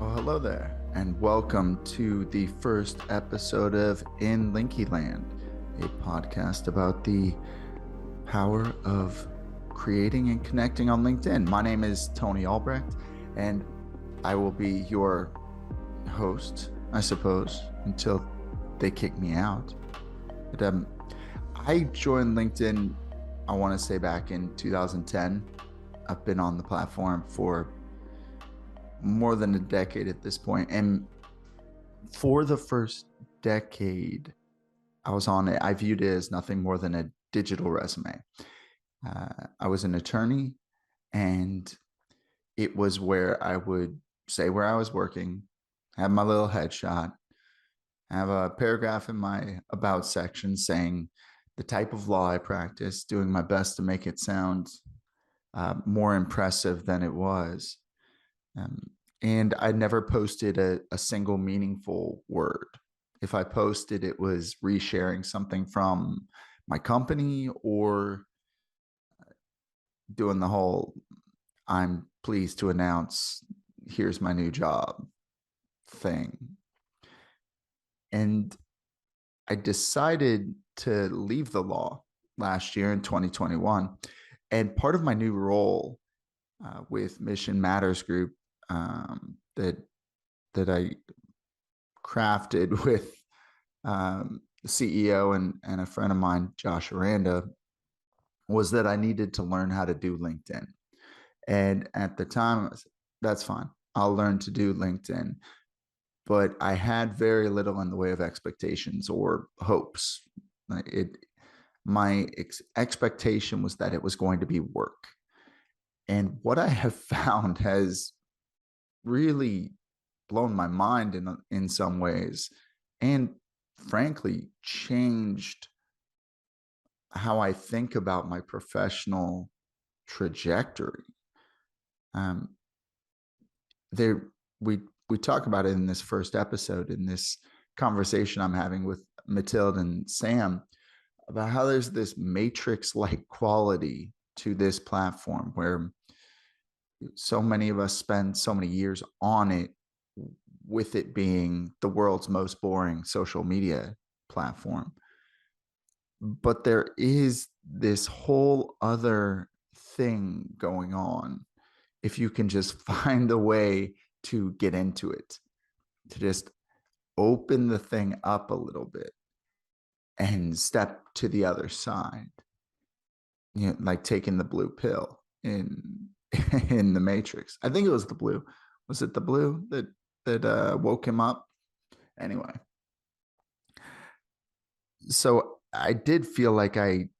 Well, hello there, and welcome to the first episode of In Linky Land, a podcast about the power of creating and connecting on LinkedIn. My name is Tony Albrecht, and I will be your host, I suppose, until they kick me out. But I joined LinkedIn, I want to say back in 2010. I've been on the platform for more than a decade at this point. And for the first decade I was on it, I viewed it as nothing more than a digital resume. I was an attorney, and it was where I would say where I was working, have my little headshot, have a paragraph in my about section saying the type of law I practice, doing my best to make it sound more impressive than it was. And I never posted a single meaningful word. If I posted, it was resharing something from my company or doing the whole "I'm pleased to announce here's my new job" thing. And I decided to leave the law last year in 2021. And part of my new role with Mission Matters Group that I crafted with the CEO and a friend of mine, Josh Aranda, was that I needed to learn how to do LinkedIn. And at the time, I was, that's fine. I'll learn to do LinkedIn. But I had very little in the way of expectations or hopes. My expectation was that it was going to be work. And what I have found has really blown my mind in some ways, and frankly changed how I think about my professional trajectory. There we talk about it in this first episode, in this conversation I'm having with Mathilde and Sam, about how there's this matrix-like quality to this platform where so many of us spend so many years on it, with it being the world's most boring social media platform. But there is this whole other thing going on if you can just find a way to get into it, to just open the thing up a little bit and step to the other side. You know, like taking the blue pill in in the Matrix. I think it was the blue. Was it the blue that woke him up? Anyway, so I did feel like I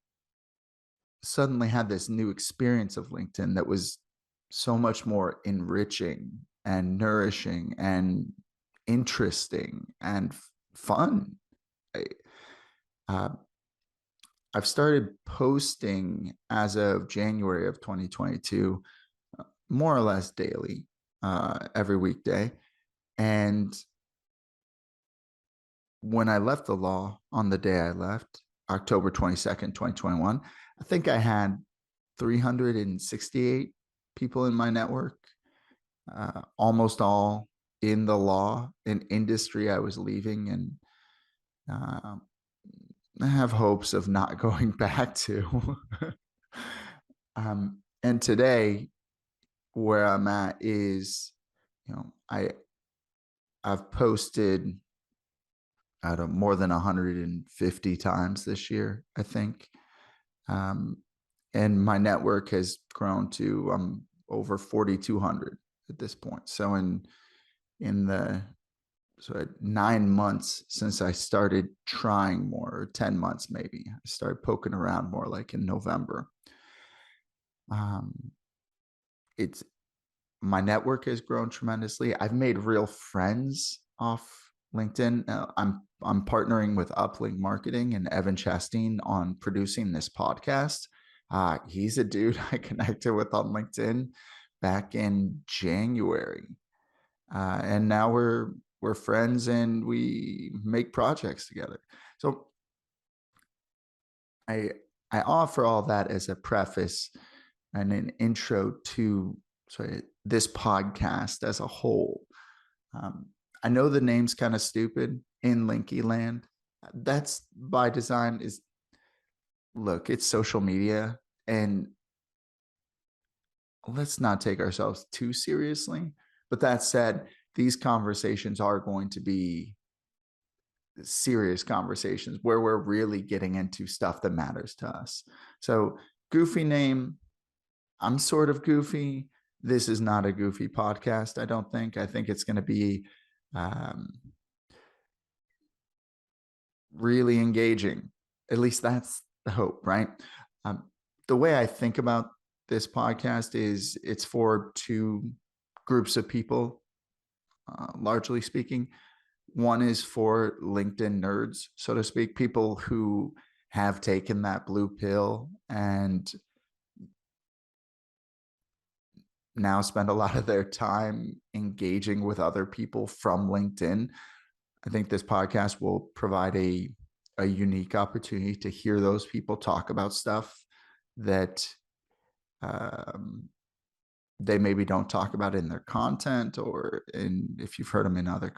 suddenly had this new experience of LinkedIn that was so much more enriching and nourishing and interesting and fun. I, I've started posting as of January of 2022, more or less daily, every weekday. And when I left the law, on the day I left, October 22nd, 2021, I think I had 368 people in my network, almost all in the law, an industry I was leaving, and I have hopes of not going back to. And today, where I'm at is, I've posted out of more than 150 times this year, I think. And my network has grown to over 4,200 at this point. So in the 9 months since I started trying more, or 10 months maybe, I started poking around more, like in November. It's my network has grown tremendously. I've made real friends off LinkedIn. I'm partnering with Uplink Marketing and Evan Chastain on producing this podcast. He's a dude I connected with on LinkedIn back in January, and now we're friends and we make projects together. So I offer all that as a preface and an intro to this podcast as a whole. Um, I know the name's kind of stupid, in Linky Land. That's by design. Is Look, it's social media, and let's not take ourselves too seriously. But that said, these conversations are going to be serious conversations where we're really getting into stuff that matters to us. So, goofy name, I'm sort of goofy. This is not a goofy podcast, I don't think. I think it's going to be um, really engaging. At least that's the hope, right? Um, the way I think about this podcast is it's for two groups of people, largely speaking. One is for LinkedIn nerds, so to speak, people who have taken that blue pill and now spend a lot of their time engaging with other people from LinkedIn. I think this podcast will provide a unique opportunity to hear those people talk about stuff that um, they maybe don't talk about in their content, or in, if you've heard them in other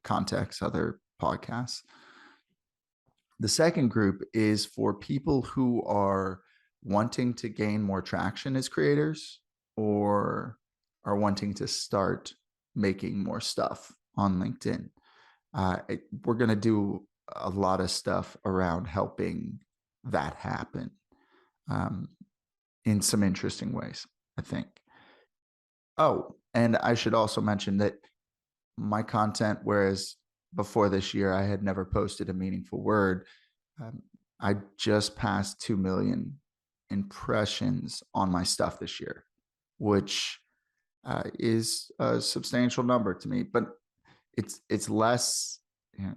contexts, other podcasts. The second group is for people who are wanting to gain more traction as creators, or are wanting to start making more stuff on LinkedIn. We're going to do a lot of stuff around helping that happen um, in some interesting ways, I think. Oh, and I should also mention that my content, whereas before this year I had never posted a meaningful word, um, I just passed 2 million impressions on my stuff this year, which is a substantial number to me. But it's less, you know,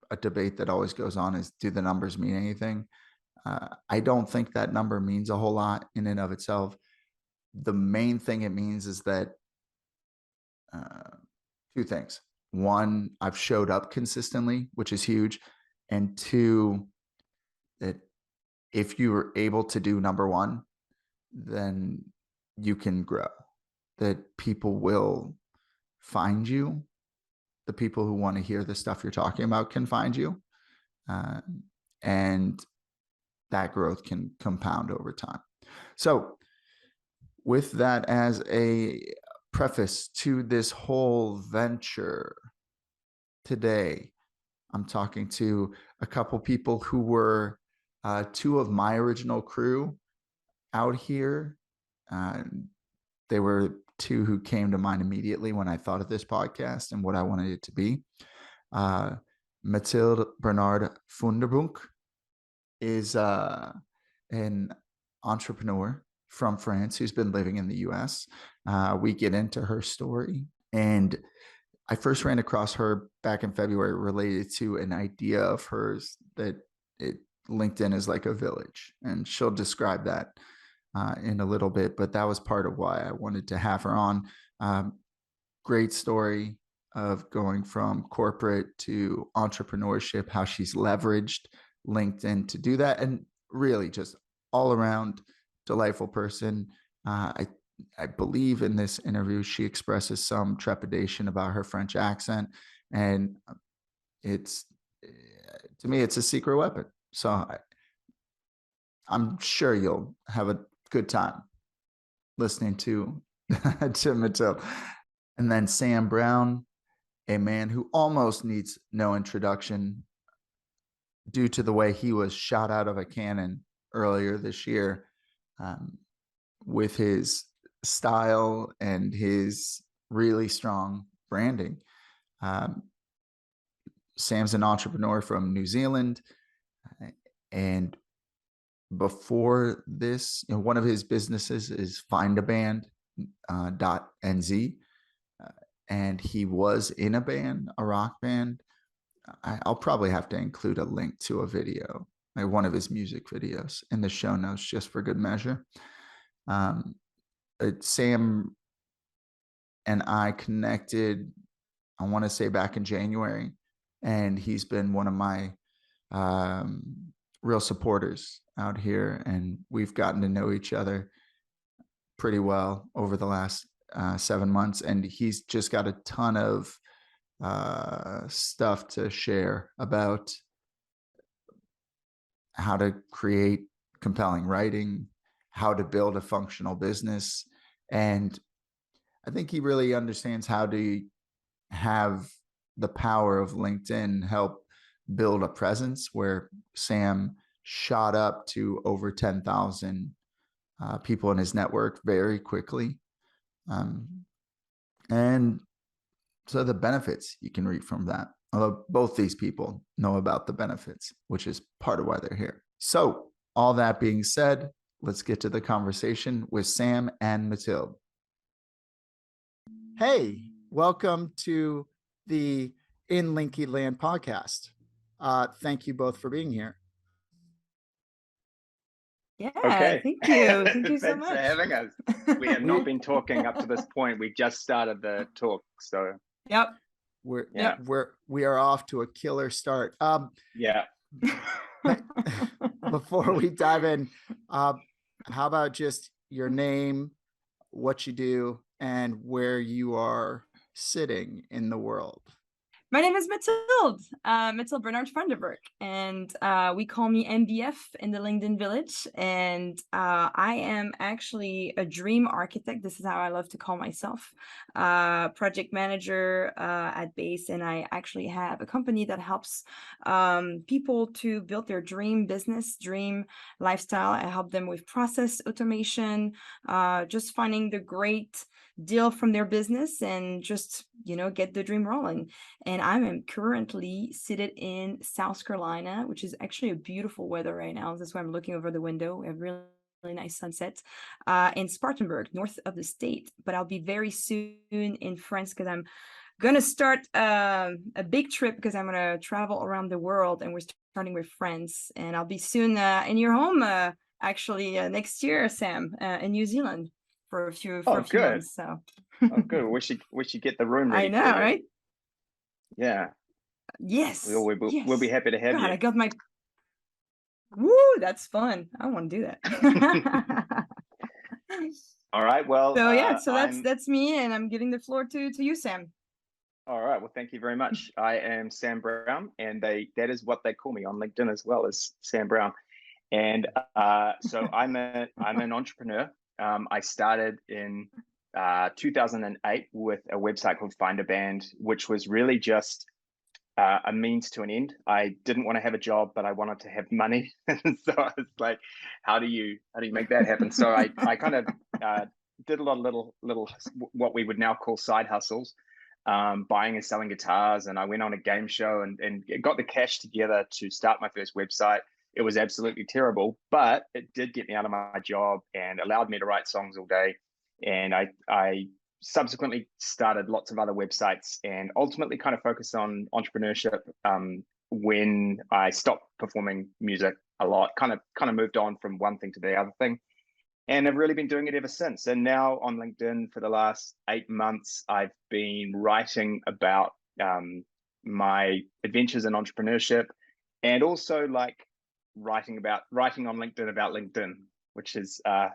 a debate that always goes on is, do the numbers mean anything? I don't think that number means a whole lot in and of itself. The main thing it means is that uh, two things. One, I've showed up consistently, which is huge. And two, that if you are able to do number one, then you can grow. That people will find you. The people who want to hear the stuff you're talking about can find you. Uh, and that growth can compound over time. So, with that as a preface to this whole venture, today I'm talking to a couple people who were two of my original crew out here. Uh, they were two who came to mind immediately when I thought of this podcast and what I wanted it to be. Mathilde Bernard Funderburk is an entrepreneur from France who's been living in the US. We get into her story, and I first ran across her back in February related to an idea of hers that LinkedIn is like a village, and she'll describe that in a little bit. But that was part of why I wanted to have her on. Great story of going from corporate to entrepreneurship, how she's leveraged LinkedIn to do that, and really just all around delightful person. I believe in this interview she expresses some trepidation about her French accent, and it's, to me, it's a secret weapon. So I'm sure you'll have a good time listening to to Mathilde. And then Sam Browne, a man who almost needs no introduction due to the way he was shot out of a cannon earlier this year, with his style and his really strong branding. Sam's an entrepreneur from New Zealand, and before this, one of his businesses is findaband.nz, and he was in a band, a rock band. I'll probably have to include a link to a video, like one of his music videos, in the show notes just for good measure. Sam and I connected, I want to say back in January, and he's been one of my real supporters out here, and we've gotten to know each other pretty well over the last 7 months, and he's just got a ton of stuff to share about how to create compelling writing, how to build a functional business. And I think he really understands how to have the power of LinkedIn help build a presence where Sam shot up to over 10,000 people in his network very quickly. And so the benefits you can reap from that, although both these people know about the benefits, which is part of why they're here. So all that being said, let's get to the conversation with Sam and Mathilde. Hey, welcome to the In Linky Land podcast. Thank you both for being here. Yeah, okay. Thank you. Thank you so much. Thanks for having us. We have not been talking up to this point. We just started the talk, so. Yep. We are off to a killer start. Yeah. Before we dive in, how about just your name, what you do, and where you are sitting in the world? My name is Mathilde Bernard Funderburk, and we call me MBF in the LinkedIn village. And I am actually a dream architect. This is how I love to call myself. Project manager at Base, and I actually have a company that helps people to build their dream business, dream lifestyle. I help them with process automation, just finding the great deal from their business and just, get the dream rolling. And I am currently seated in South Carolina, which is actually a beautiful weather right now. That's why I'm looking over the window. We have really nice sunset in Spartanburg, north of the state. But I'll be very soon in France because I'm going to start a big trip because I'm going to travel around the world, and we're starting with France. And I'll be soon in your home, actually, next year, Sam, in New Zealand for a few months. So. Oh, good. We should get the room ready. I know, right? Yeah. Yes. We'll be happy to have you. I got my. Woo, that's fun. I want to do that. All right. Well. So that's me, and I'm giving the floor to you, Sam. All right. Well, thank you very much. I am Sam Browne, and that is what they call me on LinkedIn as well, as Sam Browne. And so I'm an entrepreneur. I started in 2008 with a website called Find a Band, which was really just a means to an end. I didn't want to have a job, but I wanted to have money. So I was like, how do you make that happen? So I kind of did a lot of little what we would now call side hustles, buying and selling guitars. And I went on a game show and got the cash together to start my first website. It was absolutely terrible, but it did get me out of my job and allowed me to write songs all day. And I subsequently started lots of other websites and ultimately kind of focused on entrepreneurship when I stopped performing music a lot, kind of moved on from one thing to the other thing. And I've really been doing it ever since. And now on LinkedIn for the last 8 months, I've been writing about my adventures in entrepreneurship, and also like writing on LinkedIn about LinkedIn, which is a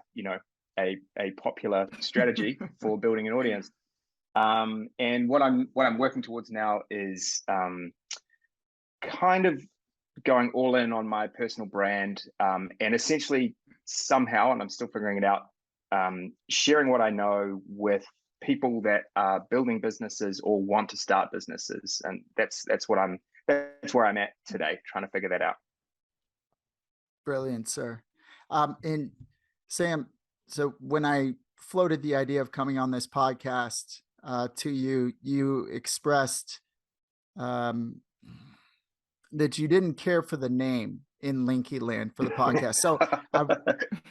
popular strategy for building an audience. And what I'm working towards now is kind of going all in on my personal brand, and essentially somehow, and I'm still figuring it out, sharing what I know with people that are building businesses or want to start businesses. And that's where I'm at today, trying to figure that out. Brilliant, sir. And Sam, so when I floated the idea of coming on this podcast to you, you expressed that you didn't care for the name In Linky Land for the podcast. So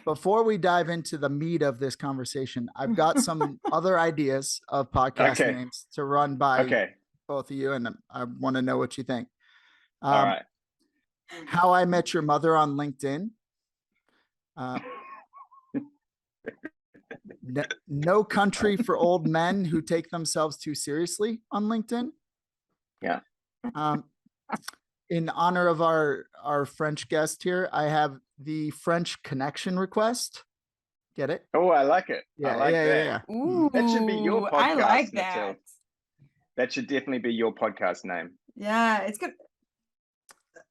before we dive into the meat of this conversation, I've got some other ideas of podcast names to run by both of you, and I want to know what you think. All right. How I Met Your Mother on LinkedIn. No Country for Old Men Who Take Themselves Too Seriously on LinkedIn. Yeah. In honor of our French guest here, I have the French Connection Request. Get it? Oh, I like it. I Yeah, like yeah, that. yeah. Ooh, That should be your I podcast, like Mathilde. that. That should definitely be your podcast name. Yeah, it's good.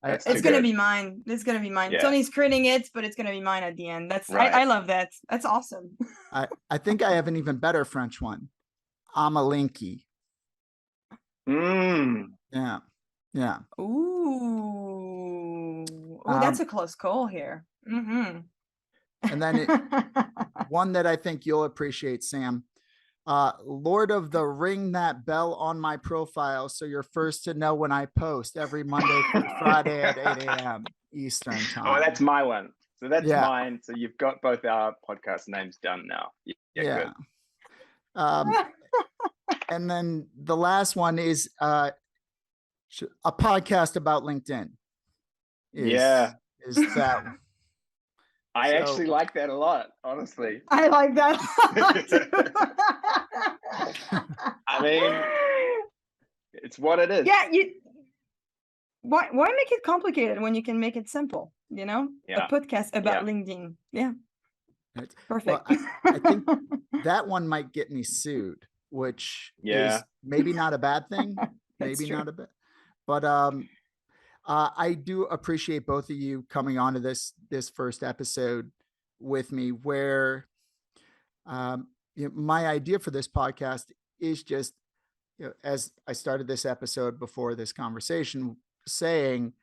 That's It's too gonna good. be mine. It's gonna be mine. Yeah. Tony's creating it, but it's gonna be mine at the end. I Right. love that. That's awesome. I think I have an even better French one. I'm a linky. Yeah. Yeah. Ooh. Oh, that's a close call here. Mm-hmm. And then one that I think you'll appreciate, Sam. Lord of the Ring that bell on my profile so you're first to know when I post every Monday through Friday at 8 a.m. Eastern time. Oh, that's my one. So that's Yeah. mine. So you've got both our podcast names done now. Yeah. Good. And then the last one is a podcast about LinkedIn. Is that I actually like that a lot, honestly. I like that. I mean, it's what it is. Yeah, why make it complicated when you can make it simple? You know, Yeah. a podcast about LinkedIn. Yeah, perfect. Well, I think that one might get me sued, which is maybe not a bad thing. Maybe not a bad, but I do appreciate both of you coming onto this first episode with me, where my idea for this podcast is just, as I started this episode before this conversation, saying,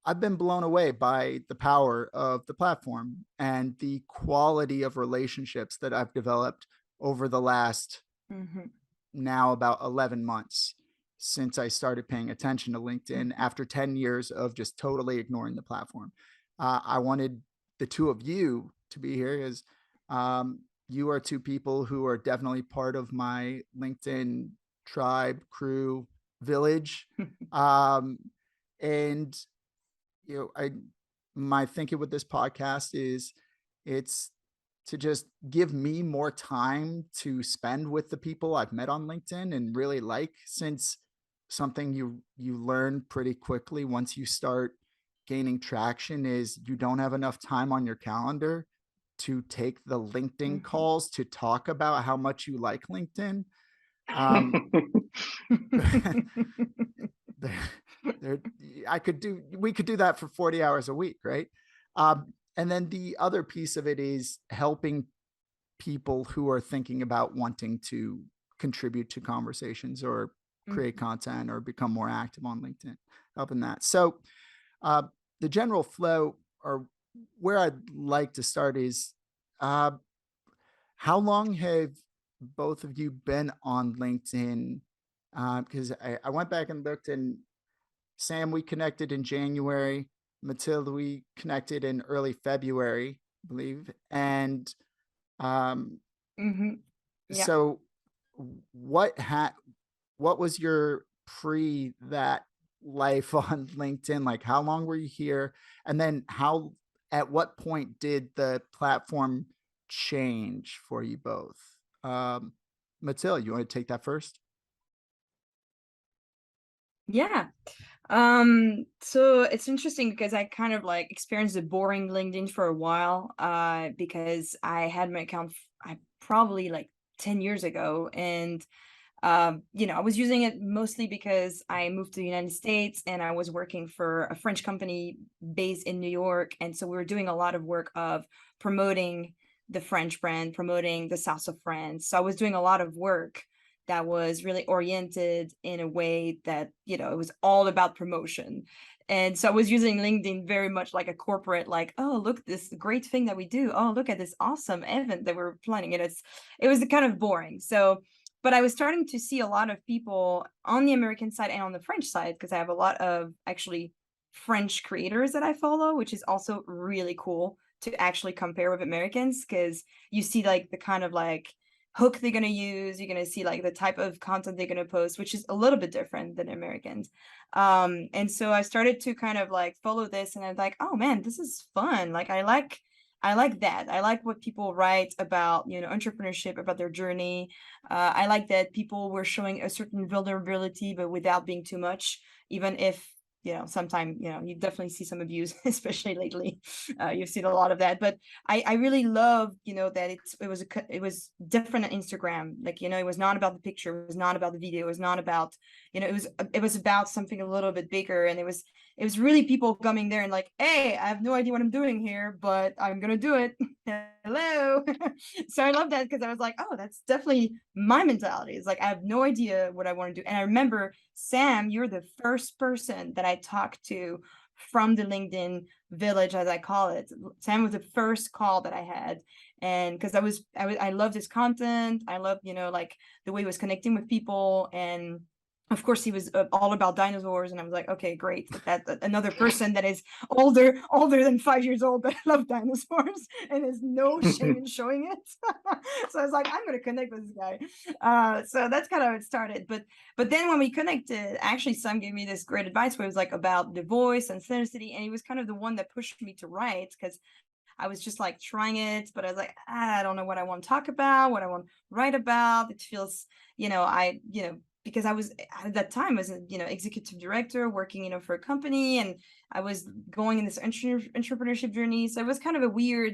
I've been blown away by the power of the platform and the quality of relationships that I've developed over the last now about 11 months since I started paying attention to LinkedIn after 10 years of just totally ignoring the platform. I wanted the two of you to be here because you are two people who are definitely part of my LinkedIn tribe, crew, village. And my thinking with this podcast is it's to just give me more time to spend with the people I've met on LinkedIn and really like, since something you learn pretty quickly once you start gaining traction is you don't have enough time on your calendar to take the LinkedIn calls to talk about how much you like LinkedIn. We could do that for 40 hours a week, right? And then the other piece of it is helping people who are thinking about wanting to contribute to conversations or create content or become more active on LinkedIn, helping that. So the general flow, or where I'd like to start, is how long have both of you been on LinkedIn? Because I went back and looked, and Sam, we connected in January. Mathilde, we connected in early February, I believe. And so what was your pre that life on LinkedIn? Like, how long were you here? And then at what point did the platform change for you both? Mathilde, you want to take that first? Yeah. So it's interesting because I kind of like experienced the boring LinkedIn for a while, because I had my account probably like 10 years ago. And, I was using it mostly because I moved to the United States and I was working for a French company based in New York. And so we were doing a lot of work of promoting the French brand, promoting the South of France. So I was doing a lot of work that was really oriented in a way that, it was all about promotion. And so I was using LinkedIn very much like a corporate, like, oh, look, this great thing that we do. Oh, look at this awesome event that we're planning. And it was kind of boring. So, but I was starting to see a lot of people on the American side and on the French side, because I have a lot of actually French creators that I follow, which is also really cool to actually compare with Americans, because you see like the kind of like hook they're going to use. You're going to see like the type of content they're going to post, which is a little bit different than Americans. And so I started to kind of like follow this, and I was like, oh man, this is fun. Like I like that. I like what people write about, entrepreneurship, about their journey. I like that people were showing a certain vulnerability, but without being too much, even if sometime, you definitely see some abuse, especially lately. You've seen a lot of that, but I really love, that it was different on Instagram. Like, it was not about the picture, it was not about the video, it was not about, it was about something a little bit bigger. And it was really people coming there and like, hey, I have no idea what I'm doing here, but I'm gonna do it. Hello. So I love that, because I was like, oh, that's definitely my mentality. It's like, I have no idea what I want to do. And I remember, Sam, you're the first person that I talked to from the LinkedIn village, as I call it. Sam was the first call that I had. And because I loved his content. I loved, like the way he was connecting with people. And of course, he was all about dinosaurs, and I was like, okay, great. That another person that is older than 5 years old that love dinosaurs and there's no shame in showing it. So I was like, I'm going to connect with this guy. So that's kind of how it started. But then when we connected, actually, Sam gave me this great advice where it was like about the voice and authenticity, and he was kind of the one that pushed me to write, because I was just like trying it, but I was like, I don't know what I want to talk about, what I want to write about. It feels, because I was at that time as a executive director working for a company, and I was going in this entrepreneurship journey. So it was kind of a weird,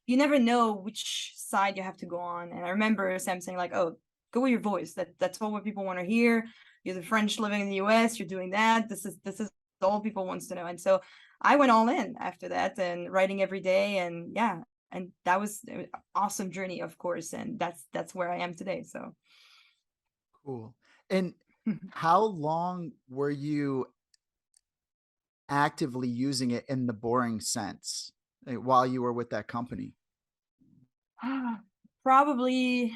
you never know which side you have to go on. And I remember Sam saying like, oh, go with your voice. That's all what people want to hear. You're the French living in the US, you're doing that. This is all people wants to know. And so I went all in after that, and writing every day, and yeah, and that was an awesome journey, of course, and that's where I am today. So Cool. And how long were you actively using it in the boring sense, while you were with that company? Probably,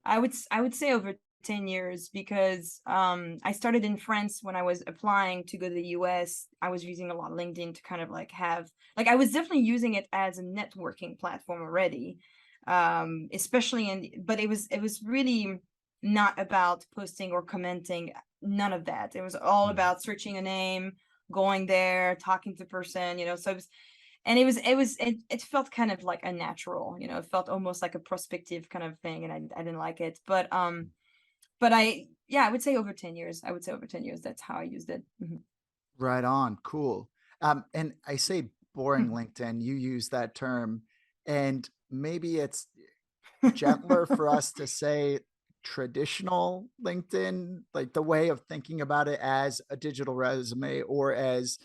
I would say over 10 years, because I started in France when I was applying to go to the US. I was using a lot of LinkedIn to kind of like I was definitely using it as a networking platform already, but it was really not about posting or commenting, none of that. It was all about searching a name, going there, talking to the person, so it felt kind of like unnatural, it felt almost like a prospective kind of thing, and I didn't like it. But I would say over 10 years. That's how I used it. Right on. Cool. And I say boring LinkedIn, you use that term, and maybe it's gentler for us to say traditional LinkedIn, like the way of thinking about it as a digital resume, or as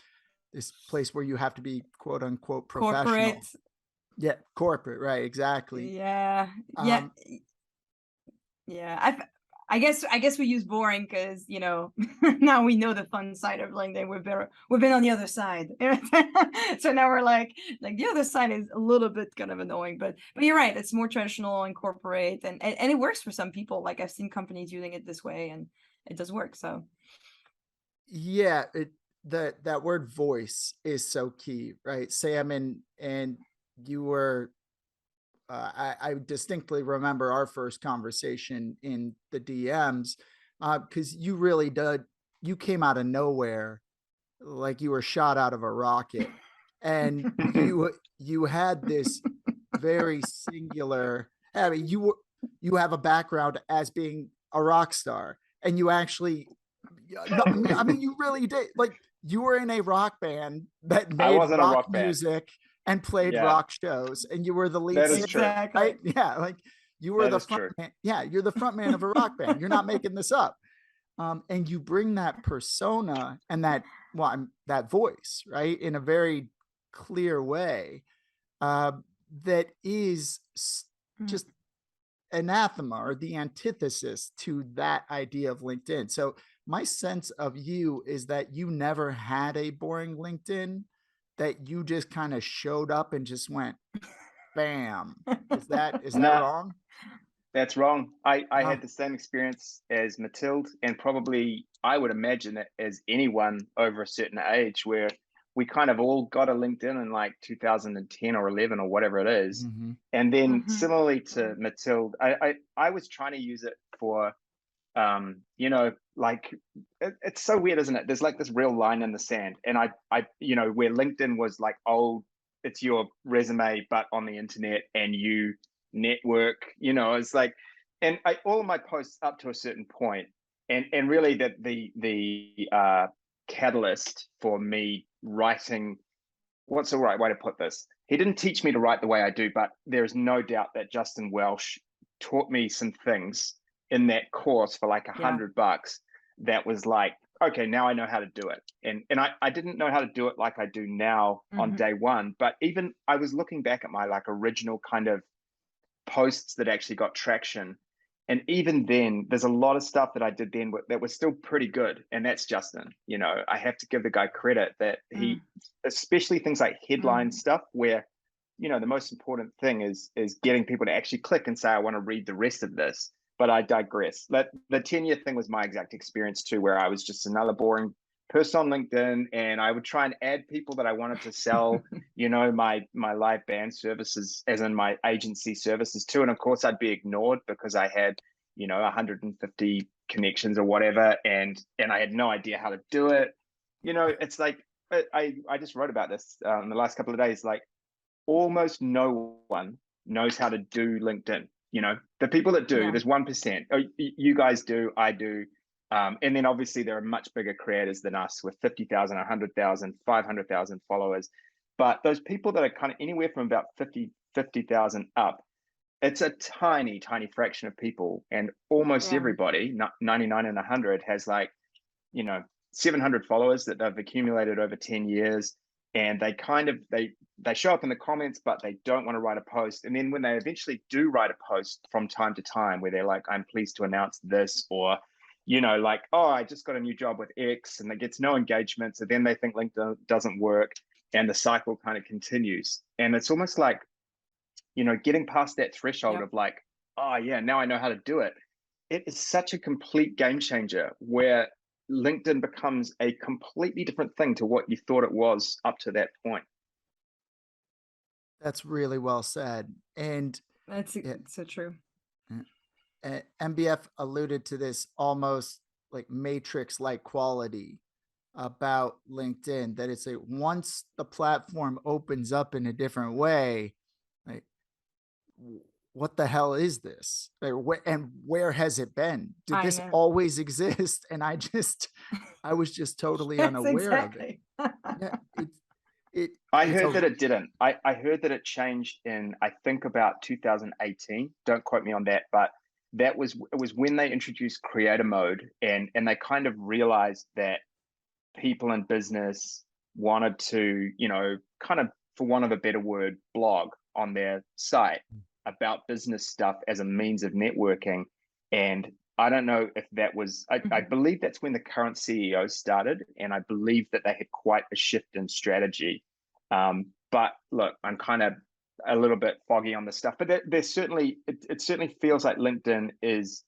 this place where you have to be quote unquote professional. Corporate. Yeah, corporate, right? Exactly. Yeah. I guess we use boring because now we know the fun side of LinkedIn. We've been on the other side. So now we're like the other side is a little bit kind of annoying, but you're right, it's more traditional and corporate, and it works for some people. Like I've seen companies using it this way, and it does work. So yeah, that word voice is so key, right, Sam? And you were I distinctly remember our first conversation in the DMs, because you really did. You came out of nowhere, like you were shot out of a rocket, and you had this very singular. I mean, you have a background as being a rock star, and you actually, no, I mean, you really did. Like you were in a rock band that I made wasn't a rock rock band. music and played rock shows, and you were the lead That singer, is true. right? Yeah, like you were the front man. Yeah, you're the front man of a rock band. You're not making this up. And you bring that persona and that voice, right, in a very clear way, that is just anathema, or the antithesis to that idea of LinkedIn. So my sense of you is that you never had a boring LinkedIn, that you just kind of showed up and just went bam. Is that wrong? That's wrong. I had the same experience as Mathilde, and probably I would imagine it as anyone over a certain age, where we kind of all got a LinkedIn in like 2010 or 11 or whatever it is. Mm-hmm. And then similarly to Mathilde, I was trying to use it for, like it's so weird, isn't it? There's like this real line in the sand. And I where LinkedIn was like old, it's your resume, but on the internet, and you network, it's like, and all of my posts up to a certain point, and really that the catalyst for me writing. What's the right way to put this? He didn't teach me to write the way I do, but there is no doubt that Justin Welsh taught me some things in that course for like $100 that was like, okay, now I know how to do it. And I didn't know how to do it like I do now on day one, but even I was looking back at my like original kind of posts that actually got traction. And even then, there's a lot of stuff that I did then that was still pretty good. And that's Justin. You know, I have to give the guy credit that he, especially things like headline stuff, where, you know, the most important thing is getting people to actually click and say, I want to read the rest of this. But I digress. The 10-year thing was my exact experience too, where I was just another boring person on LinkedIn, and I would try and add people that I wanted to sell, you know, my live band services, as in my agency services too. And of course I'd be ignored because I had, you know, 150 connections or whatever. And I had no idea how to do it. You know, it's like, I just wrote about this in the last couple of days, like almost no one knows how to do LinkedIn. You know, the people that do, there's 1%. Oh, you guys do, I do. And then obviously there are much bigger creators than us with 50,000, 100,000, 500,000 followers. But those people that are kind of anywhere from about 50,000 up, it's a tiny, tiny fraction of people. And almost everybody, 99 and 100, has like, you know, 700 followers that they've accumulated over 10 years. And they kind of, they show up in the comments, but they don't want to write a post. And then when they eventually do write a post from time to time, where they're like, I'm pleased to announce this, or, you know, like, oh, I just got a new job with X, and it gets no engagement. So then they think LinkedIn doesn't work, and the cycle kind of continues. And it's almost like, you know, getting past that threshold of like, oh yeah, now I know how to do it. It is such a complete game changer where LinkedIn becomes a completely different thing to what you thought it was up to that point. That's really well said. And that's so true. MBF alluded to this almost like matrix-like quality about LinkedIn, that it's a, once the platform opens up in a different way, like, what the hell is this? Like, and where has it been? Did this always exist? And I was just totally unaware of it. I heard that it didn't. I heard that it changed in, I think, about 2018. Don't quote me on that, but it was when they introduced creator mode, and they kind of realized that people in business wanted to, you know, kind of, for want of a better word, blog on their site about business stuff as a means of networking. And I don't know if that was, I believe that's when the current CEO started, and I believe that they had quite a shift in strategy. But look, I'm kind of a little bit foggy on this stuff, but there's certainly, it certainly feels like LinkedIn is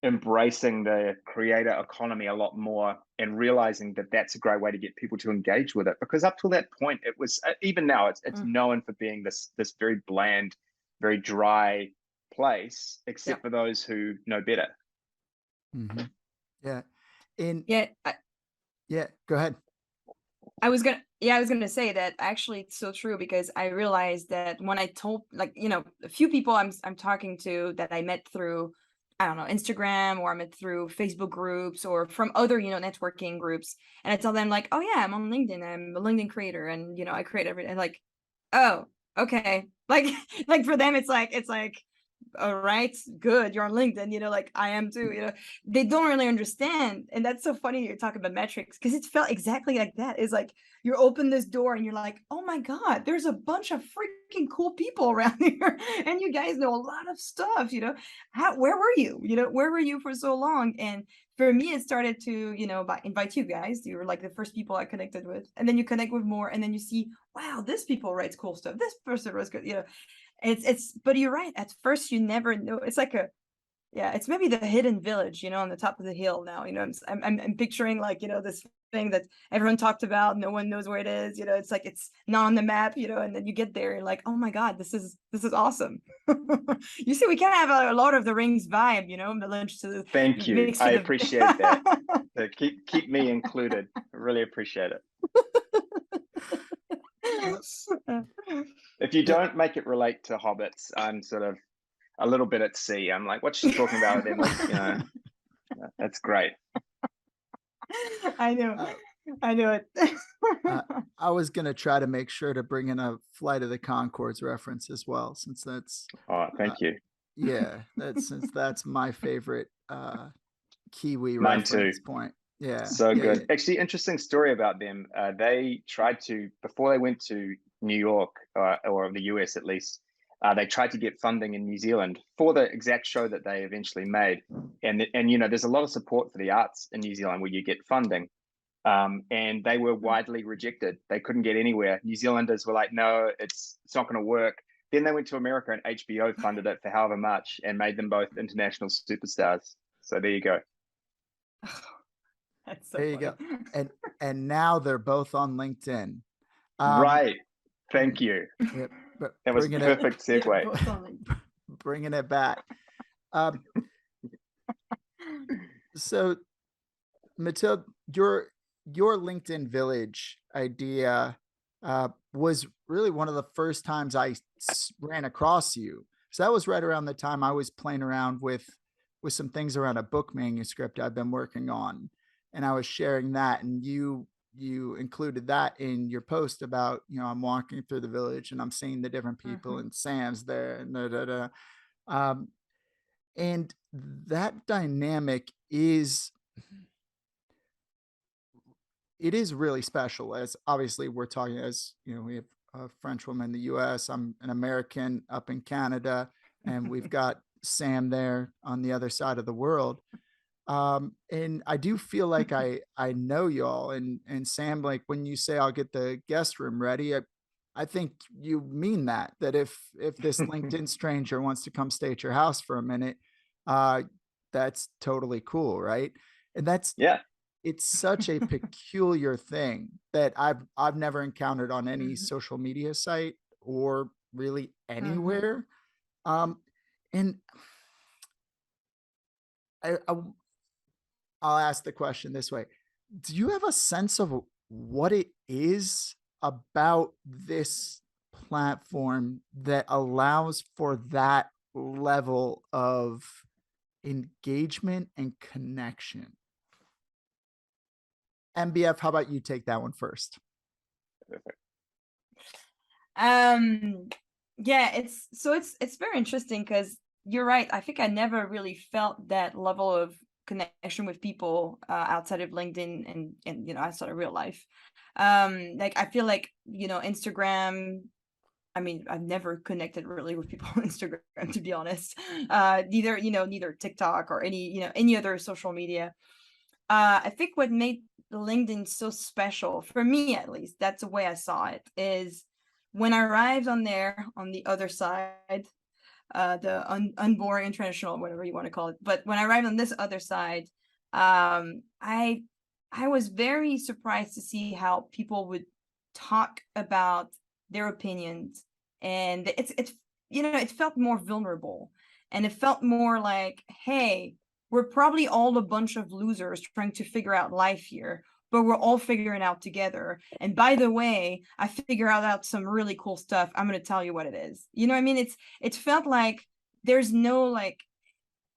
embracing the creator economy a lot more, and realizing that that's a great way to get people to engage with it. Because up till that point, it was, even now, it's known for being this very bland, very dry place, except for those who know better. Yeah. Go ahead. I was gonna say that actually it's so true, because I realized that when I told, like, you know, a few people I'm talking to that I met through, I don't know, Instagram, or I met through Facebook groups, or from other, you know, networking groups, and I tell them like, oh yeah, I'm on LinkedIn, I'm a LinkedIn creator, and you know, I create everything. Like, oh, okay, like for them it's like, all right, good, you're on LinkedIn, you know, like I am too, you know. They don't really understand. And that's so funny you're talking about metrics, because it felt exactly like that. It's like you open this door and you're like, oh my God, there's a bunch of freaking cool people around here, and you guys know a lot of stuff, you know. Where were you, you know, where were you for so long? And for me, it started to, you know, invite you guys. You were like the first people I connected with, and then you connect with more, and then you see, wow, this people writes cool stuff, this person writes good, you know. But you're right, at first you never know. It's like it's maybe the hidden village, you know, on the top of the hill now, you know. I'm picturing, like, you know, this thing that everyone talked about, no one knows where it is, you know. It's like it's not on the map, you know, and then you get there and like, oh my God, this is awesome. You see, we can have a Lord of the Rings vibe, you know, the lunch to thank you. I appreciate that. So keep me included. I really appreciate it. If you don't make it relate to hobbits, I'm sort of a little bit at sea. I'm like, what's she talking about? And like, you know, that's great. I know. I knew it. I was gonna try to make sure to bring in a Flight of the Conchords reference as well, since that's Oh, thank you. yeah, that's my favorite Kiwi Mine too. reference point. Yeah, So yeah, good. yeah. Actually, interesting story about them. They tried to, before they went to New York, or the US at least, they tried to get funding in New Zealand for the exact show that they eventually made. And you know, there's a lot of support for the arts in New Zealand where you get funding. And they were widely rejected. They couldn't get anywhere. New Zealanders were like, no, it's not going to work. Then they went to America and HBO funded it for however much and made them both international superstars. So there you go. That's so There you funny. go. And now they're both on LinkedIn. Right. Thank you. Yeah, but That was bringing perfect Yeah, segue. both on LinkedIn. bringing it back. So Mathilde, your LinkedIn Village idea was really one of the first times I ran across you. So that was right around the time I was playing around with some things around a book manuscript I've been working on, and I was sharing that, and you included that in your post about, I'm walking through the village and I'm seeing the different people and Sam's there and da, da, da. Um, and that dynamic is it is really special, as obviously we're talking, as we have a French woman in the US, I'm an American up in Canada, and we've got Sam there on the other side of the world. And I do feel like I know y'all, and Sam, like when you say I'll get the guest room ready, I think you mean that if this LinkedIn stranger wants to come stay at your house for a minute, uh that's totally cool, right? And that's Yeah. it's such a peculiar thing that I've never encountered on any Mhm. social media site or really Mhm. anywhere. And I I'll ask the question this way: do you have a sense of what it is about this platform that allows for that level of engagement and connection? MBF, how about you take that one first? Perfect. Um, yeah, it's very interesting because you're right. I think I never really felt that level of connection with people outside of LinkedIn and outside of real life. Like I feel like Instagram. I mean, I've never connected really with people on Instagram, to be honest. Neither TikTok or any other social media. I think what made LinkedIn so special, for me at least, that's the way I saw it, is when I arrived on there on the other side, the unboring international, whatever you want to call it. But when I arrived on this other side, I was very surprised to see how people would talk about their opinions, and it felt more vulnerable, and it felt more like, hey, we're probably all a bunch of losers trying to figure out life here, but we're all figuring out together. And by the way, I figure out some really cool stuff. I'm going to tell you what it is. You know what I mean? It felt like there's no like,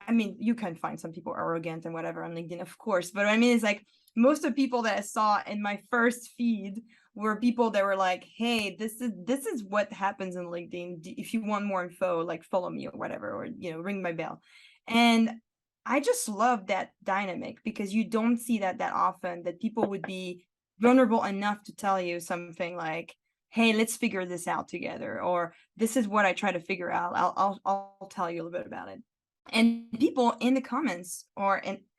I mean, you can find some people arrogant and whatever on LinkedIn, of course, but I mean, it's like most of the people that I saw in my first feed were people that were like, hey, this is what happens in LinkedIn. If you want more info, like follow me or whatever, or ring my bell. And I just love that dynamic because you don't see that often, that people would be vulnerable enough to tell you something like, hey, let's figure this out together, or this is what I try to figure out. I'll tell you a little bit about it. And people in the comments,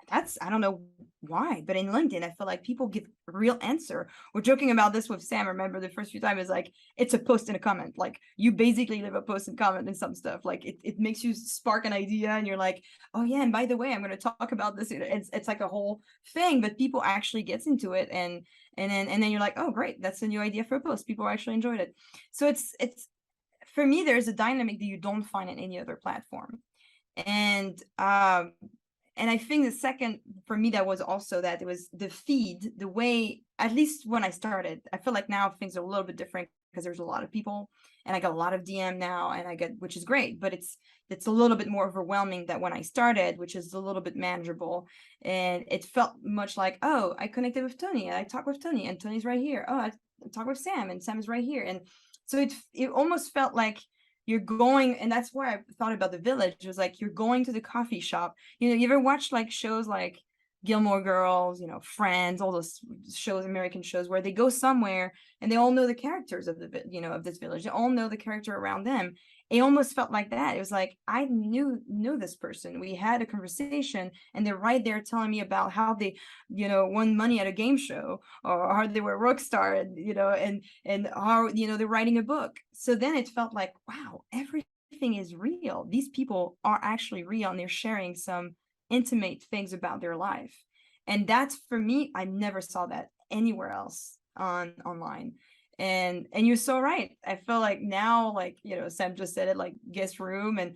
that's, I don't know why, but in LinkedIn, I feel like people give a real answer. We're joking about this with Sam. Remember the first few times, is like, it's a post and a comment. Like you basically leave a post and comment and some stuff. Like it makes you spark an idea and you're like, oh yeah, and by the way, I'm going to talk about this. It's like a whole thing, but people actually gets into it. And then you're like, oh great, that's a new idea for a post. People actually enjoyed it. So it's for me, there's a dynamic that you don't find in any other platform. And I think the second for me, that was also that it was the feed, the way, at least when I started, I feel like now things are a little bit different because there's a lot of people, and I got a lot of DM now, and which is great, but it's a little bit more overwhelming than when I started, which is a little bit manageable. And it felt much like, oh, I connected with Tony, I talked with Tony, and Tony's right here. Oh, I talked with Sam, and Sam is right here. And so it almost felt like you're going, and that's where I thought about the village. It was like you're going to the coffee shop. You ever watch like shows like Gilmore Girls, Friends, all those shows, American shows, where they go somewhere and they all know the characters of of this village. They all know the character around them. It almost felt like that. It was like, I knew this person. We had a conversation, and they're right there telling me about how they, won money at a game show, or how they were a rock star, and how, they're writing a book. So then it felt like, wow, everything is real. These people are actually real, and they're sharing some intimate things about their life. And that's, for me, I never saw that anywhere else online. And you're so right. I feel like now, like, Sam just said it, like guest room, and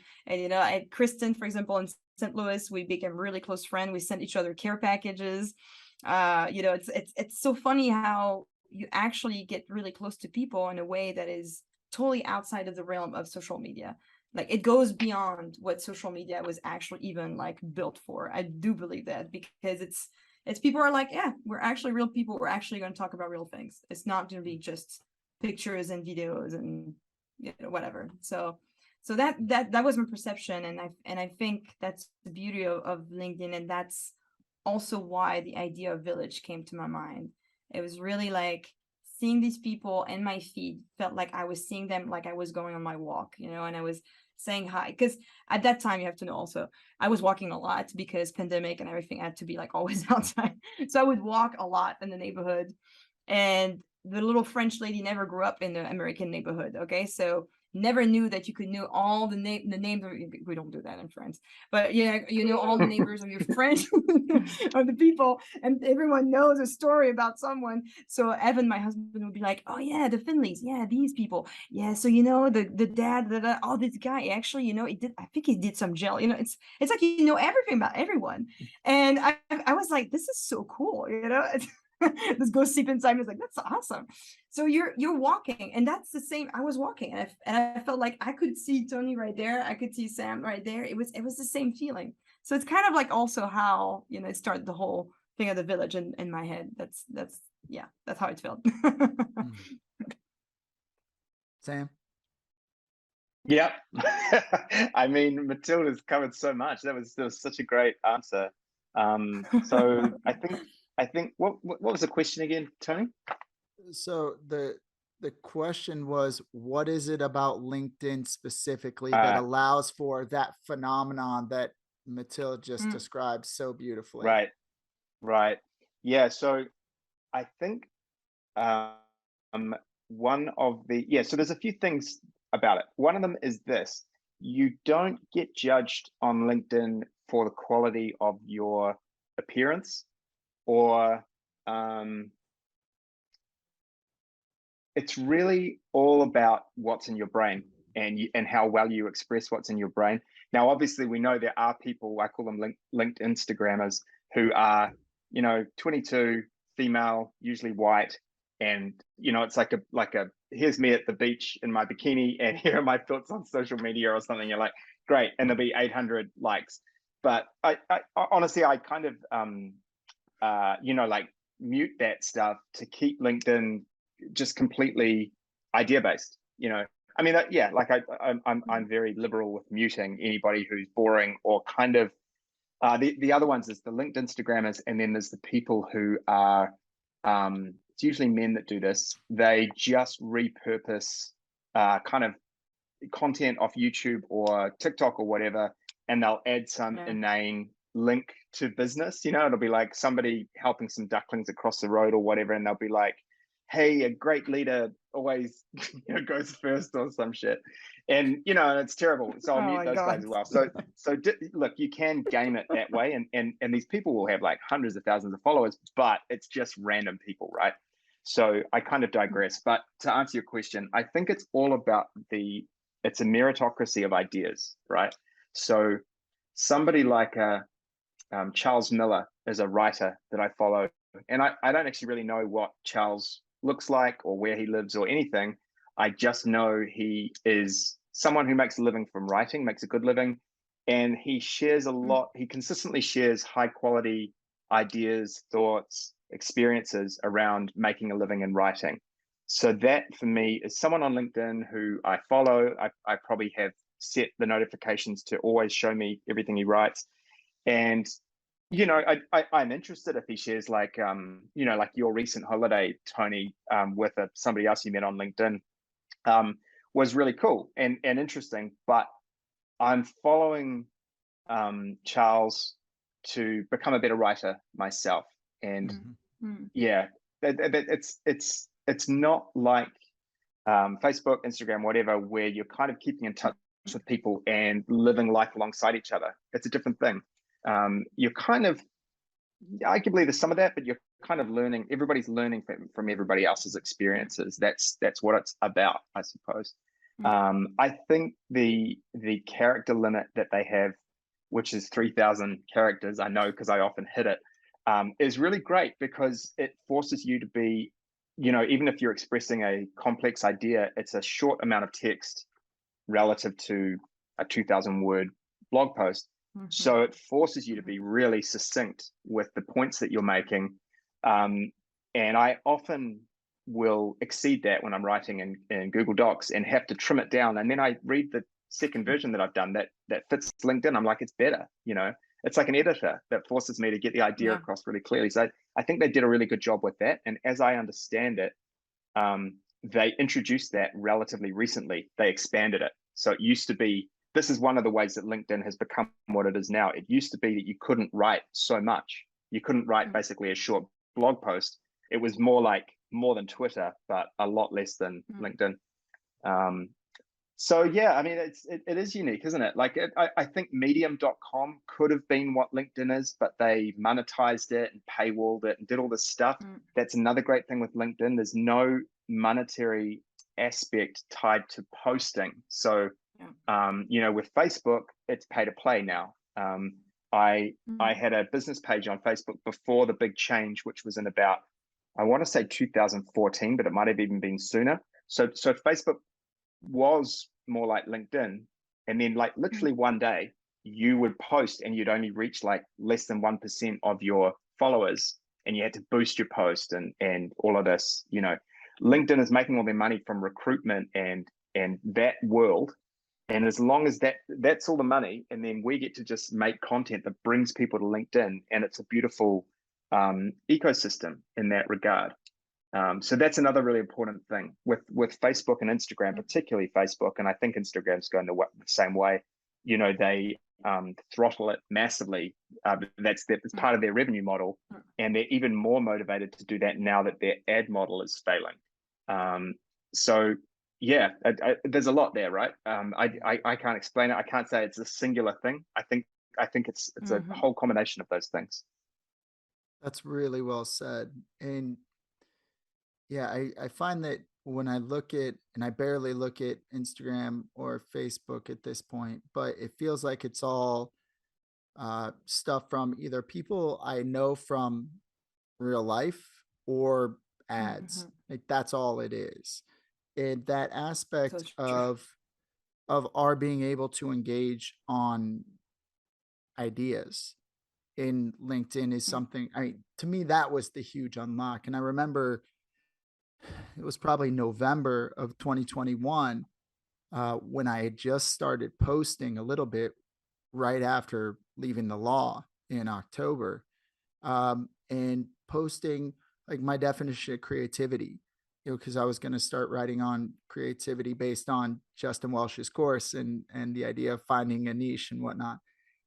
Kristen, for example, in St. Louis, we became really close friends. We sent each other care packages. It's so funny how you actually get really close to people in a way that is totally outside of the realm of social media. Like, it goes beyond what social media was actually even like built for. I do believe that, because it's people are like, yeah, we're actually real people. We're actually going to talk about real things. It's not going to be just pictures and videos and whatever. So that was my perception, and I think that's the beauty of LinkedIn, and that's also why the idea of village came to my mind. It was really like seeing these people in my feed felt like I was seeing them, like I was going on my walk, and I was saying hi, because at that time, you have to know also, I was walking a lot because pandemic and everything had to be like always outside. So I would walk a lot in the neighborhood, and the little French lady never grew up in the American neighborhood. Okay, so never knew that you could know all the names of, we don't do that in France, but yeah, all the neighbors of your friends of the people, and everyone knows a story about someone. So Evan, my husband, would be like, oh yeah, the Finleys, yeah, these people, yeah, so the dad, oh, this guy actually, he did, I think he did some jail, it's like everything about everyone. And I was like, this is so cool, this gossiping Simon is like, that's awesome. So you're walking, and that's the same. I was walking, and I felt like I could see Tony right there. I could see Sam right there. It was the same feeling. So it's kind of like also how it started the whole thing of the village in my head. That's how it felt. Sam? Yep. I mean, Mathilde's covered so much. That was such a great answer. So I think what was the question again, Tony? So the question was, what is it about LinkedIn specifically that allows for that phenomenon that Mathilde just described so beautifully? Right. Yeah. So I think one of the, so there's a few things about it. One of them is this: you don't get judged on LinkedIn for the quality of your appearance, or it's really all about what's in your brain and how well you express what's in your brain. Now, obviously, we know there are people, I call them linked Instagrammers, who are 22, female, usually white, and it's like a here's me at the beach in my bikini, and here are my thoughts on social media or something. You're like, great, and there'll be 800 likes. But I honestly, I kind of like mute that stuff to keep LinkedIn just completely idea based. I mean, like I'm very liberal with muting anybody who's boring or kind of. The other ones is the linked Instagrammers, and then there's the people who are, it's usually men that do this. They just repurpose kind of content off YouTube or TikTok or whatever, and they'll add some inane link to business. It'll be like somebody helping some ducklings across the road or whatever, and they'll be like, hey, a great leader always goes first or some shit. And it's terrible. So I'll mute those guys as well. So look, you can game it that way, and these people will have like hundreds of thousands of followers, but it's just random people, right? So I kind of digress. But to answer your question, I think it's all about it's a meritocracy of ideas, right? So somebody like Charles Miller is a writer that I follow, and I don't actually really know what Charles looks like or where he lives or anything. I just know he is someone who makes a living from writing, makes a good living, and he shares a lot. He consistently shares high quality ideas, thoughts, experiences around making a living in writing. So that for me is someone on LinkedIn who I follow. I probably have set the notifications to always show me everything he writes. And I'm interested if he shares like like your recent holiday, Tony, with somebody else you met on LinkedIn, was really cool and interesting. But I'm following Charles to become a better writer myself, and yeah, it's not like Facebook, Instagram, whatever, where you're kind of keeping in touch with people and living life alongside each other. It's a different thing. You're kind of, arguably there's some of that, but you're kind of learning. Everybody's learning from everybody else's experiences. That's what it's about, I suppose. I think the character limit that they have, which is 3,000 characters, I know because I often hit it, is really great because it forces you to be, even if you're expressing a complex idea, it's a short amount of text relative to a 2,000 word blog post. So it forces you to be really succinct with the points that you're making. And I often will exceed that when I'm writing in Google Docs and have to trim it down. And then I read the second version that I've done that fits LinkedIn. I'm like, it's better, it's like an editor that forces me to get the idea across really clearly. So I think they did a really good job with that. And as I understand it, they introduced that relatively recently. They expanded it. So it used to be, this is one of the ways that LinkedIn has become what it is now. It used to be that you couldn't write so much. You couldn't write basically a short blog post. It was more than Twitter, but a lot less than LinkedIn. So yeah, I mean, it is unique, isn't it? Like I think medium.com could have been what LinkedIn is, but they monetized it and paywalled it and did all this stuff. That's another great thing with LinkedIn. There's no monetary aspect tied to posting. So with Facebook, it's pay to play now. I had a business page on Facebook before the big change, which was in about, I want to say 2014, but it might have even been sooner. So Facebook was more like LinkedIn, and then like literally one day you would post and you'd only reach like less than 1% of your followers, and you had to boost your post and all of this. LinkedIn is making all their money from recruitment and that world. And as long as that's all the money, and then we get to just make content that brings people to LinkedIn, and it's a beautiful ecosystem in that regard. So that's another really important thing with Facebook and Instagram, particularly Facebook, and I think Instagram's going the same way. They throttle it massively. That's part of their revenue model, and they're even more motivated to do that now that their ad model is failing. So yeah, there's a lot there, right? I can't explain it. I can't say it's a singular thing. I think it's a whole combination of those things. That's really well said. And yeah, I find that when I look at, and I barely look at Instagram or Facebook at this point, but it feels like it's all stuff from either people I know from real life or ads. Like that's all it is. And that aspect of our being able to engage on ideas in LinkedIn is something, to me, that was the huge unlock. And I remember it was probably November of 2021 when I had just started posting a little bit right after leaving the law in October, and posting like my definition of creativity, because I was going to start writing on creativity based on Justin Welsh's course and the idea of finding a niche and whatnot.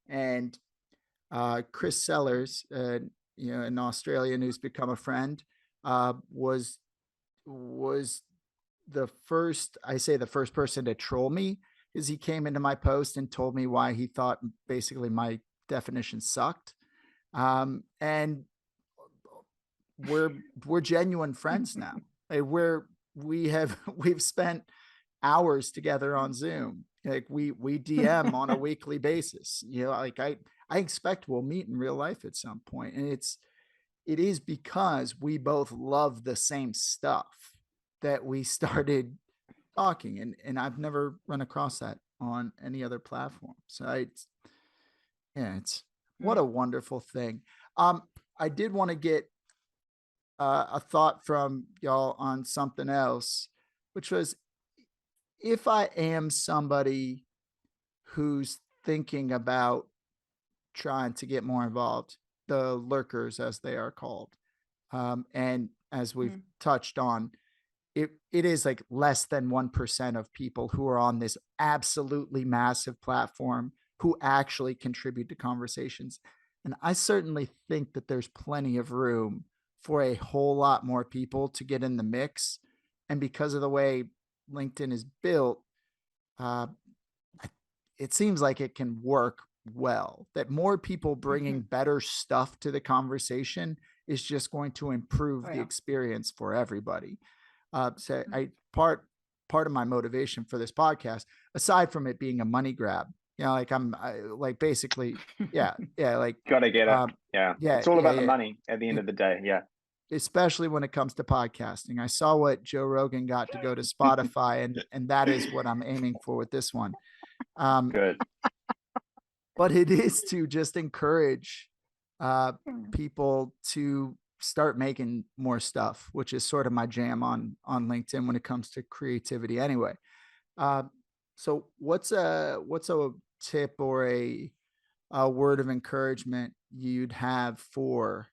And Chris Sellers, an Australian who's become a friend, was the first person to troll me, because he came into my post and told me why he thought basically my definition sucked. And we're genuine friends now. Like we've spent hours together on Zoom. Like we DM on a weekly basis. Like I expect we'll meet in real life at some point. And it is because we both love the same stuff that we started talking, and I've never run across that on any other platform. So it's what a wonderful thing. I did want to get a thought from y'all on something else, which was, if I am somebody who's thinking about trying to get more involved, the lurkers, as they are called, and as we've touched on, it is like less than 1% of people who are on this absolutely massive platform who actually contribute to conversations. And I certainly think that there's plenty of room for a whole lot more people to get in the mix. And because of the way LinkedIn is built, it seems like it can work well, that more people bringing better stuff to the conversation is just going to improve the experience for everybody. So part of my motivation for this podcast, aside from it being a money grab, like basically, like gotta get it. It's all about the money at the end of the day. Especially when it comes to podcasting. I saw what Joe Rogan got to go to Spotify, and that is what I'm aiming for with this one. Good. But it is to just encourage people to start making more stuff, which is sort of my jam on LinkedIn when it comes to creativity anyway. So what's a tip or a word of encouragement you'd have for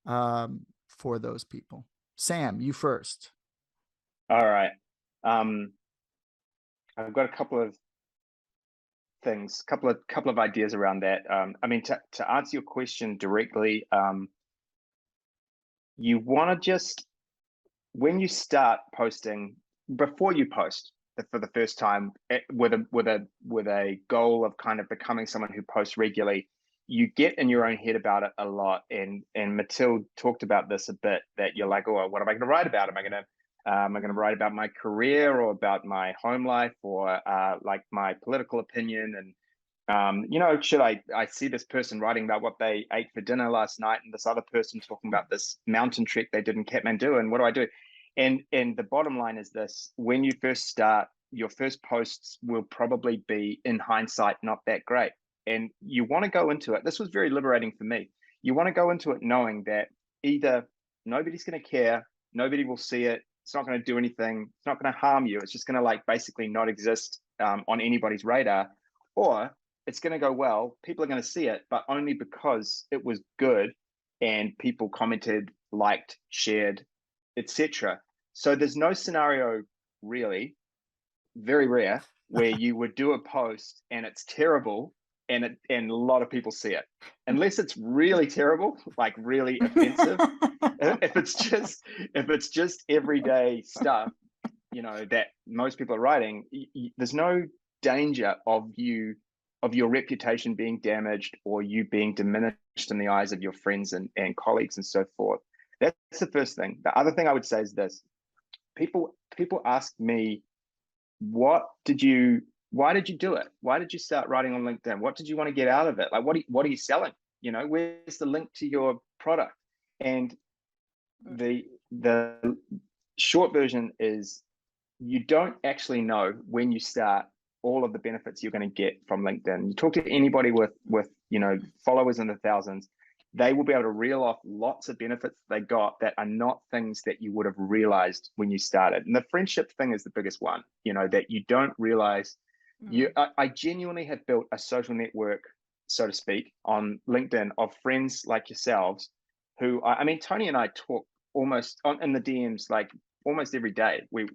those people? Sam, you first. All right. I've got a couple of things, couple of ideas around that. I mean, to answer your question directly, you want to just, when you start posting, before you post for the first time, with a goal of kind of becoming someone who posts regularly, you get in your own head about it a lot. And Mathilde talked about this a bit, that you're like, oh, what am I going to write about? Am I going to write about my career, or about my home life, or like my political opinion? And should I see this person writing about what they ate for dinner last night, and this other person talking about this mountain trek they did in Kathmandu, and what do I do? And the bottom line is this: when you first start, your first posts will probably be, in hindsight, not that great. And you want to go into it. This was very liberating for me. You want to go into it knowing that either nobody's going to care, nobody will see it, it's not going to do anything, it's not going to harm you, it's just going to like basically not exist on anybody's radar, or it's going to go well, people are going to see it, but only because it was good and people commented, liked, shared, etc. So there's no scenario, really, very rare, where you would do a post and it's terrible and a lot of people see it, unless it's really terrible, like really offensive. If it's just everyday stuff, that most people are writing, there's no danger of your reputation being damaged, or you being diminished in the eyes of your friends and colleagues and so forth. That's the first thing. The other thing I would say is this: people ask me, why did you do it? Why did you start writing on LinkedIn? What did you want to get out of it? Like, what are you selling? Where's the link to your product? And the short version is, you don't actually know when you start all of the benefits you're going to get from LinkedIn. You talk to anybody with followers in the thousands, they will be able to reel off lots of benefits they got that are not things that you would have realized when you started. And the friendship thing is the biggest one, that you don't realize. I genuinely have built a social network, so to speak, on LinkedIn of friends like yourselves, who, I mean, Tony and I talk almost in the DMs like almost every day. We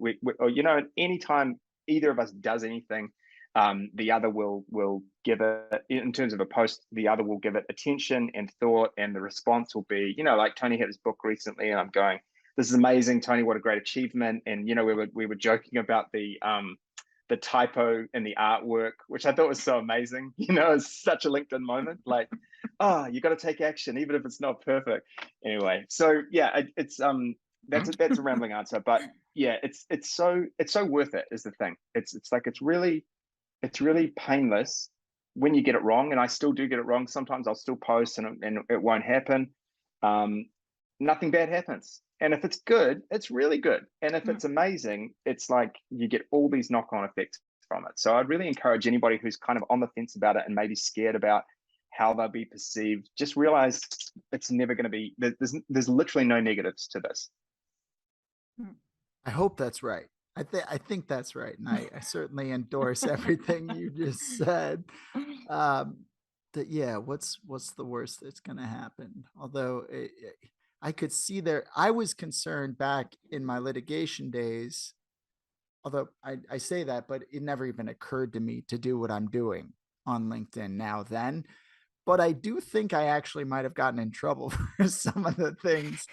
anytime either of us does anything, the other will give it, in terms of a post, the other will give it attention and thought, and the response will be, like Tony had his book recently, and I'm going, this is amazing, Tony, what a great achievement. And we were joking about the typo in the artwork, which I thought was so amazing. It's such a LinkedIn moment, like, oh, you got to take action even if it's not perfect. Anyway, so yeah, it's that's a rambling answer, but yeah, it's so worth it is the thing. It's really painless when you get it wrong, and I still do get it wrong. Sometimes I'll still post and it won't happen. Nothing bad happens. And if it's good, it's really good. And if it's amazing, it's like you get all these knock-on effects from it. So I'd really encourage anybody who's kind of on the fence about it and maybe scared about how they'll be perceived, just realize it's never going to be, there's literally no negatives to this. I hope that's right. I think that's right. And I certainly endorse everything you just said. That yeah, what's the worst that's going to happen? Although I could see there, I was concerned back in my litigation days, although I say that, but it never even occurred to me to do what I'm doing on LinkedIn now then. But I do think I actually might have gotten in trouble for some of the things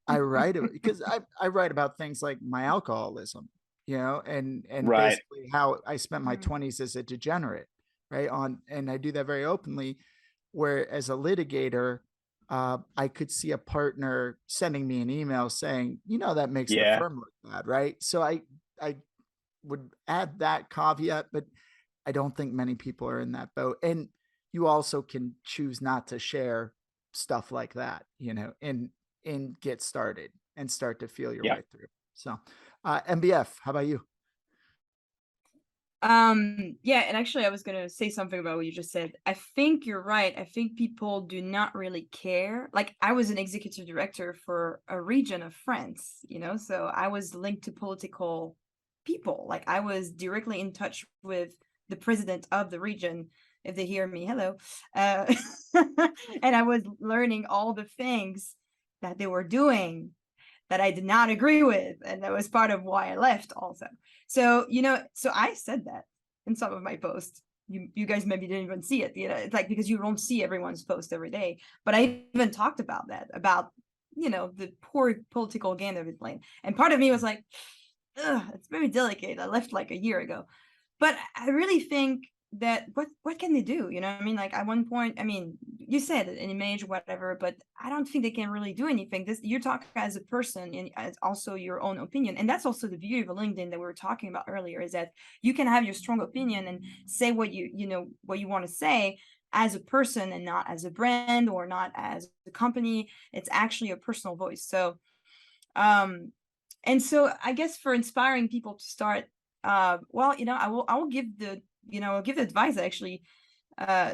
I write about, because I write about things like my alcoholism, and Right. basically how I spent my 20s as a degenerate, right? And I do that very openly, where as a litigator, I could see a partner sending me an email saying, that makes the firm look bad, right? So I would add that caveat, but I don't think many people are in that boat. And you also can choose not to share stuff like that, and get started and start to feel your way through. So, MBF, how about you? Yeah, and actually I was gonna say something about what you just said. I think you're right. I think people do not really care. Like, I was an executive director for a region of France, so I was linked to political people. Like, I was directly in touch with the president of the region. If they hear me, hello. And I was learning all the things that they were doing that I did not agree with. And that was part of why I left also. So, so I said that in some of my posts. You guys maybe didn't even see it, it's like, because you don't see everyone's post every day. But I even talked about that, about, the poor political game they've been playing. And part of me was like, it's very delicate. I left like a year ago. But I really think that what can they do? I mean, like, at one point, I mean, you said an image, whatever, but I don't think they can really do anything. You're talking as a person, and as also your own opinion. And that's also the beauty of LinkedIn that we were talking about earlier, is that you can have your strong opinion and say what what you want to say as a person, and not as a brand or not as a company. It's actually a personal voice. So and so I guess for inspiring people to start, well, I will give I'll give advice. Actually,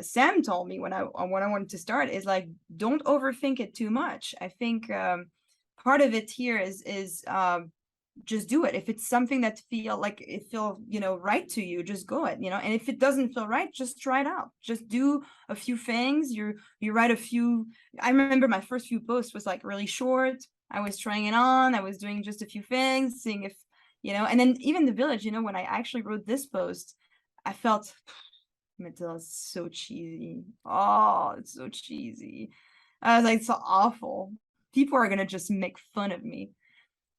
Sam told me when I wanted to start, is like, don't overthink it too much. I think part of it here is just do it. If it's something that feel right to you, just go it. And if it doesn't feel right, just try it out. Just do a few things. You write a few. I remember my first few posts was like really short. I was trying it on. I was doing just a few things, seeing if, and then even the village, when I actually wrote this post, I felt, Mathilde, it's so cheesy. Oh, it's so cheesy. I was like, it's so awful. People are going to just make fun of me.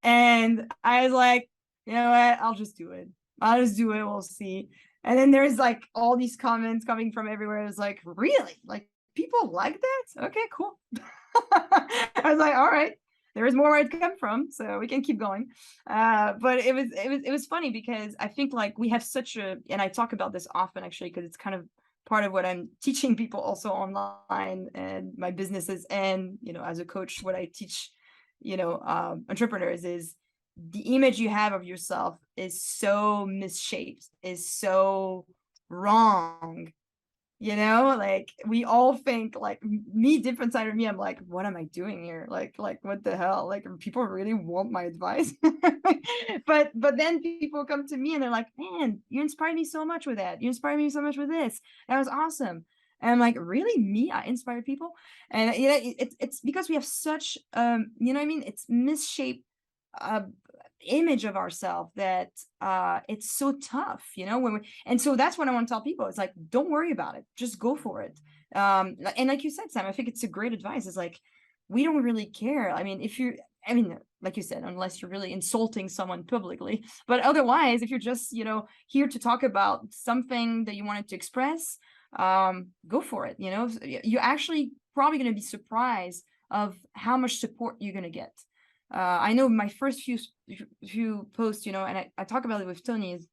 And I was like, you know what? I'll just do it. I'll just do it. We'll see. And then there's like all these comments coming from everywhere. It was like, really? Like, people like that? Okay, cool. I was like, all right. There is more where it come from, so we can keep going. But it was funny, because I think, like, we have such a, and I talk about this often actually, because it's kind of part of what I'm teaching people also online and my businesses, and as a coach, what I teach entrepreneurs is the image you have of yourself is so misshaped, is so wrong. Like, we all think, like, me, different side of me, I'm like, what am I doing here? Like what the hell? Like, people really want my advice? but then people come to me and they're like, man, you inspired me so much with that. You inspired me so much with this. That was awesome. And I'm like, really? Me? I inspire people? And it's because we have such it's misshaped image of ourselves that it's so tough, and so that's what I want to tell people. It's like, don't worry about it, just go for it. And like you said, Sam, I think it's a great advice. It's like, we don't really care. I mean, like you said, unless you're really insulting someone publicly, but otherwise, if you're just here to talk about something that you wanted to express, go for it. You're actually probably going to be surprised of how much support you're going to get. I know my first few posts, and I talk about it with Tony, is,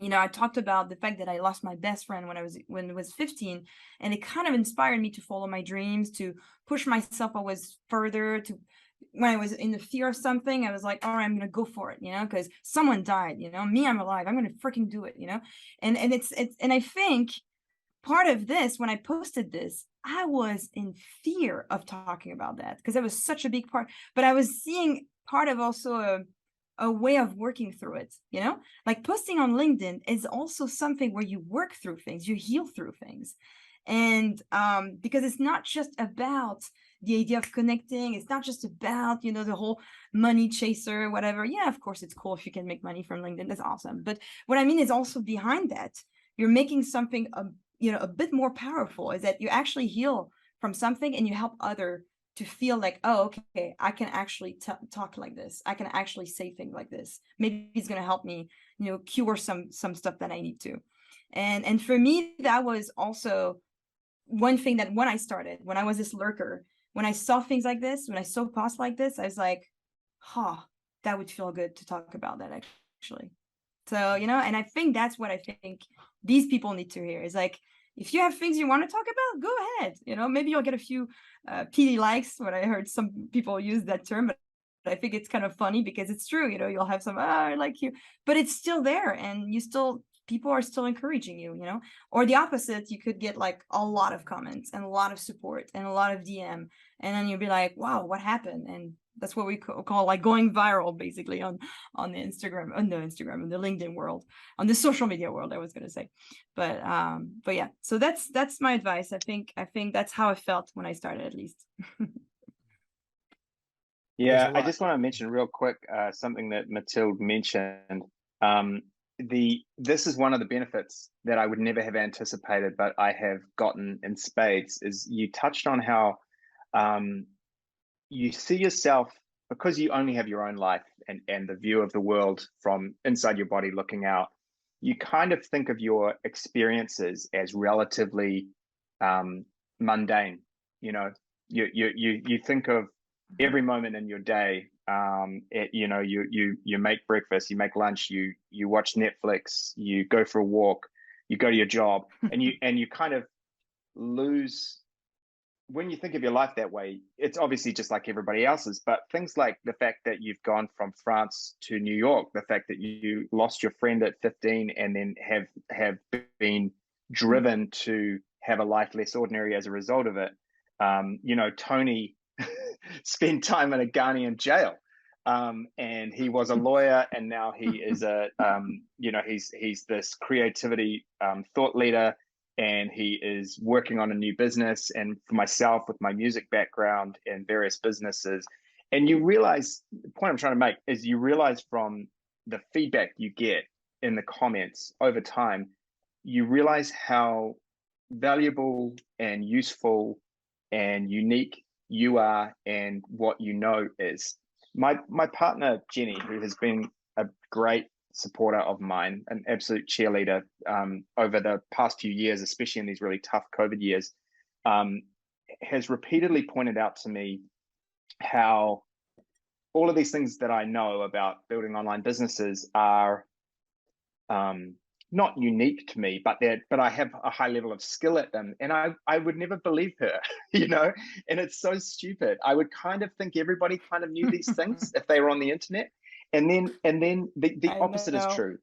I talked about the fact that I lost my best friend when I was 15, and it kind of inspired me to follow my dreams, to push myself always further, to when I was in the fear of something, I was like, all right, I'm gonna go for it, because someone died, me, I'm alive, I'm gonna freaking do it, and it's and I think part of this, when I posted this, I was in fear of talking about that because it was such a big part, but I was seeing part of also a way of working through it, like posting on LinkedIn is also something where you work through things, you heal through things. And because it's not just about the idea of connecting, it's not just about, the whole money chaser, whatever. Yeah, of course, it's cool if you can make money from LinkedIn. That's awesome. But what I mean is also behind that, you're making something a bit more powerful, is that you actually heal from something and you help other to feel like, oh, okay, I can actually talk like this. I can actually say things like this. Maybe it's going to help me, cure some stuff that I need to. And for me, that was also one thing that when I was this lurker, when I saw things like this, when I saw posts like this, I was like, that would feel good to talk about that actually. So, and I think that's what I think these people need to hear is like, if you have things you want to talk about, go ahead. Maybe you'll get a few PD likes when I heard some people use that term, but I think it's kind of funny because it's true. You'll have some, I like you, but it's still there and people are still encouraging you, or the opposite. You could get like a lot of comments and a lot of support and a lot of DM. And then you'll be like, wow, what happened? And that's what we call like going viral, basically on the Instagram, in the LinkedIn world, on the social media world, I was going to say. But yeah, so that's my advice. I think that's how I felt when I started, at least. Yeah, I just want to mention real quick something that Mathilde mentioned. This is one of the benefits that I would never have anticipated, but I have gotten in spades, is you touched on how you see yourself, because you only have your own life and the view of the world from inside your body looking out, you kind of think of your experiences as relatively mundane. You think of every moment in your day. You make breakfast, you make lunch, you watch Netflix, you go for a walk, you go to your job, and you kind of lose. When you think of your life that way, it's obviously just like everybody else's, but things like the fact that you've gone from France to New York, the fact that you lost your friend at 15 and then have been driven to have a life less ordinary as a result of it. Tony spent time in a Ghanaian jail, and he was a lawyer, and now he is he's this creativity thought leader, and he is working on a new business. And for myself, with my music background and various businesses, and you realize, the point I'm trying to make is, you realize from the feedback you get in the comments over time, you realize how valuable and useful and unique you are, and what is. My partner Jenny, who has been a great supporter of mine, an absolute cheerleader over the past few years, especially in these really tough COVID years, has repeatedly pointed out to me how all of these things that I know about building online businesses are not unique to me, but I have a high level of skill at them. And I would never believe her, and it's so stupid. I would kind of think everybody kind of knew these things if they were on the internet. And then the opposite is true.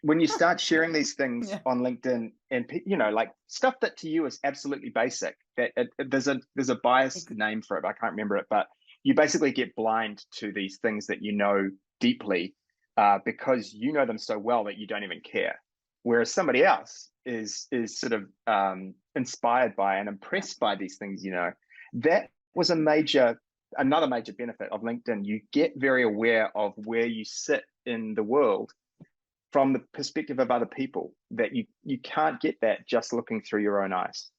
When you start sharing these things on LinkedIn, and like stuff that to you is absolutely basic, that there's a biased name for it, I can't remember it, but you basically get blind to these things that you know deeply because you know them so well that you don't even care. Whereas somebody else is sort of inspired by and impressed by these things, that was another major benefit of LinkedIn. You get very aware of where you sit in the world from the perspective of other people, that you can't get that just looking through your own eyes.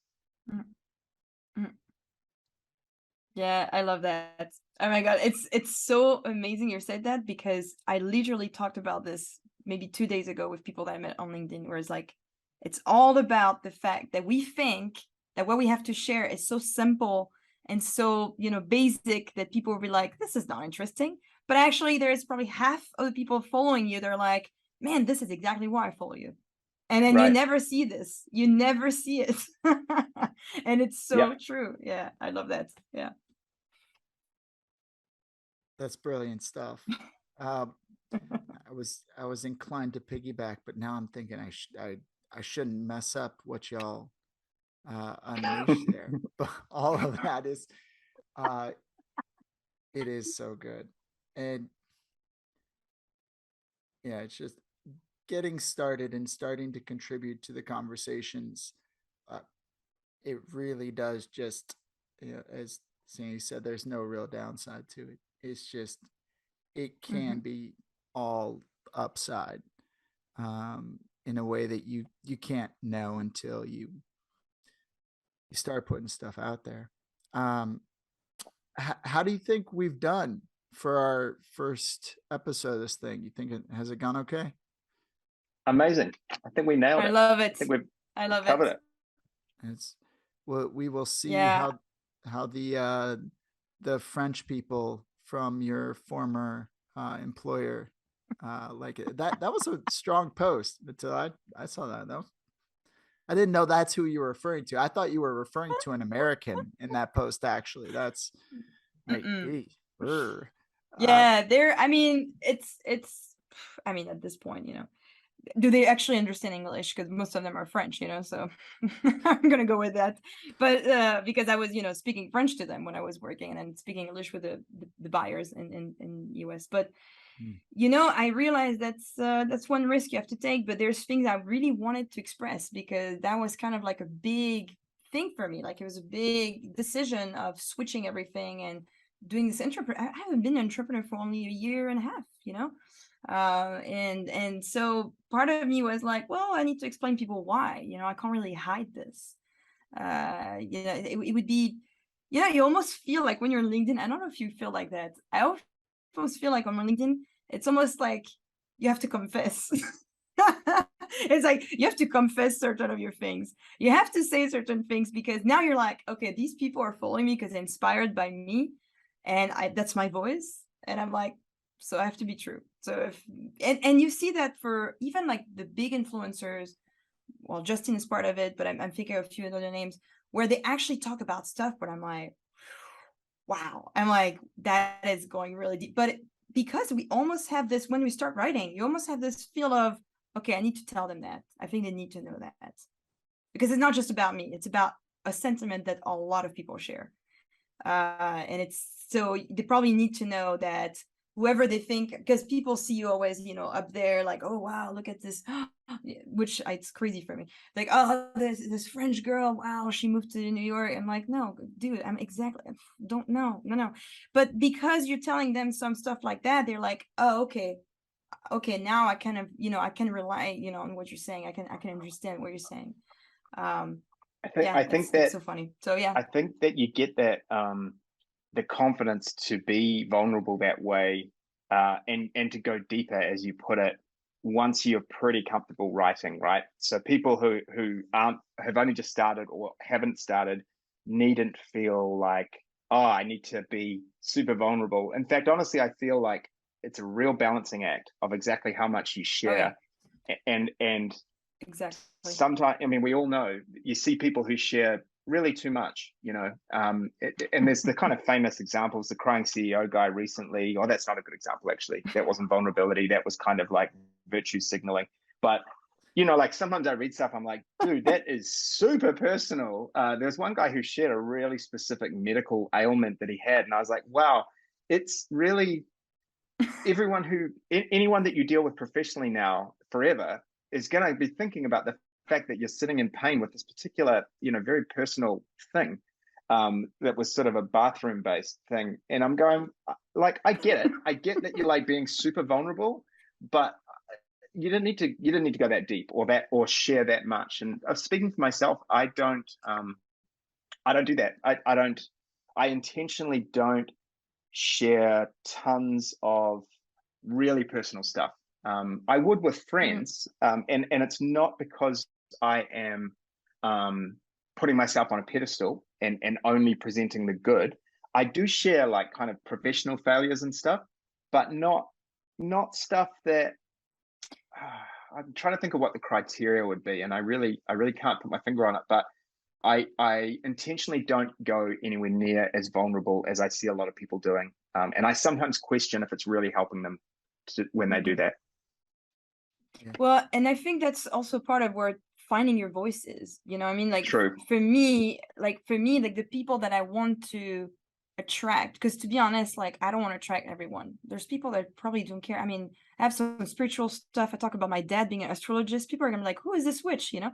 Yeah, I love that. Oh my God, it's so amazing you said that, because I literally talked about this maybe 2 days ago with people that I met on LinkedIn, where it's like, it's all about the fact that we think that what we have to share is so simple and so, basic, that people will be like, this is not interesting. But actually, there's probably half of the people following you, they're like, man, this is exactly why I follow you. And then you never see this. You never see it. And it's so true. Yeah, I love that. Yeah. That's brilliant stuff. I was inclined to piggyback, but now I'm thinking I shouldn't mess up what y'all unleash there. But all of that is uh it is so good. And yeah, it's just getting started and starting to contribute to the conversations. Uh, it really does just, you know, as Sandy said, there's no real downside to it. It's just, it can be all upside in a way that you can't know until you start putting stuff out there. How do you think we've done for our first episode of this thing? You think has it gone okay? Amazing. I think we nailed I it. love I it. think we've I love covered it. it. It's well, we will see Yeah. how the French people from your former employer like it. That was a strong post until I saw that though. I didn't know that's who you were referring to. I thought you were referring to an American in that post. Actually, that's like, yeah. There. I mean, it's. I mean, at this point, you know, do they actually understand English? Because most of them are French, you know. So I'm gonna go with that. But because I was, you know, speaking French to them when I was working, and speaking English with the buyers in US. But you know, I realized that's one risk you have to take. But there's things I really wanted to express because that was kind of like a big thing for me. Like it was a big decision of switching everything and doing this entrepreneur. I haven't been an entrepreneur for only a year and a half, you know. And so part of me was like, well, I need to explain people why, you know, I can't really hide this. You know, it would be, you know, you almost feel like when you're on LinkedIn, I don't know if you feel like that. I almost feel like on LinkedIn, it's almost like you have to confess. It's like you have to confess certain of your things. You have to say certain things because now you're like, okay, these people are following me because they're inspired by me, and that's my voice. And I'm like, so I have to be true. So if and you see that for even like the big influencers, well, Justin is part of it, but I'm thinking of a few other names where they actually talk about stuff, but I'm like, wow, I'm like, that is going really deep. But because we almost have this when we start writing, you almost have this feel of, okay, I need to tell them that. I think they need to know that. Because it's not just about me, it's about a sentiment that a lot of people share. And it's so they probably need to know that whoever they think, because people see you always, you know, up there like, oh wow, look at this, which it's crazy for me, like, oh, this French girl, wow, she moved to New York. I'm like, no dude, I'm exactly, don't know, no. But because you're telling them some stuff like that, they're like, oh, okay, now I kind of, you know, I can rely, you know, on what you're saying. I can understand what you're saying. I think that it's so funny. So yeah, I think that you get that the confidence to be vulnerable that way, and to go deeper, as you put it, once you're pretty comfortable writing, right? So people who have only just started or haven't started needn't feel like, oh, I need to be super vulnerable. In fact, honestly, I feel like it's a real balancing act of exactly how much you share. And exactly. sometimes, I mean, we all know you see people who share really too much, you know. And there's the kind of famous examples, the crying CEO guy recently. Oh, that's not a good example, actually. That wasn't vulnerability. That was kind of like virtue signaling. But, you know, like sometimes I read stuff, I'm like, dude, that is super personal. There's one guy who shared a really specific medical ailment that he had. And I was like, wow, it's really anyone that you deal with professionally now forever is going to be thinking about the fact that you're sitting in pain with this particular, you know, very personal thing, that was sort of a bathroom based thing. And I'm going, like, I get it. I get that you're like being super vulnerable, but you didn't need to go that deep or share that much. And speaking for myself, I don't do that. I intentionally don't share tons of really personal stuff. I would with friends, and it's not because I am putting myself on a pedestal and only presenting the good. I do share like kind of professional failures and stuff, but not stuff that I'm trying to think of what the criteria would be, and I really can't put my finger on it. But I intentionally don't go anywhere near as vulnerable as I see a lot of people doing. And I sometimes question if it's really helping them when they do that. Well, and I think that's also part of where finding your voice is, you know, I mean, like True. for me, like the people that I want to attract, because to be honest, like I don't want to attract everyone. There's people that probably don't care. I mean, I have some spiritual stuff. I talk about my dad being an astrologist. People are gonna be like, who is this witch, you know?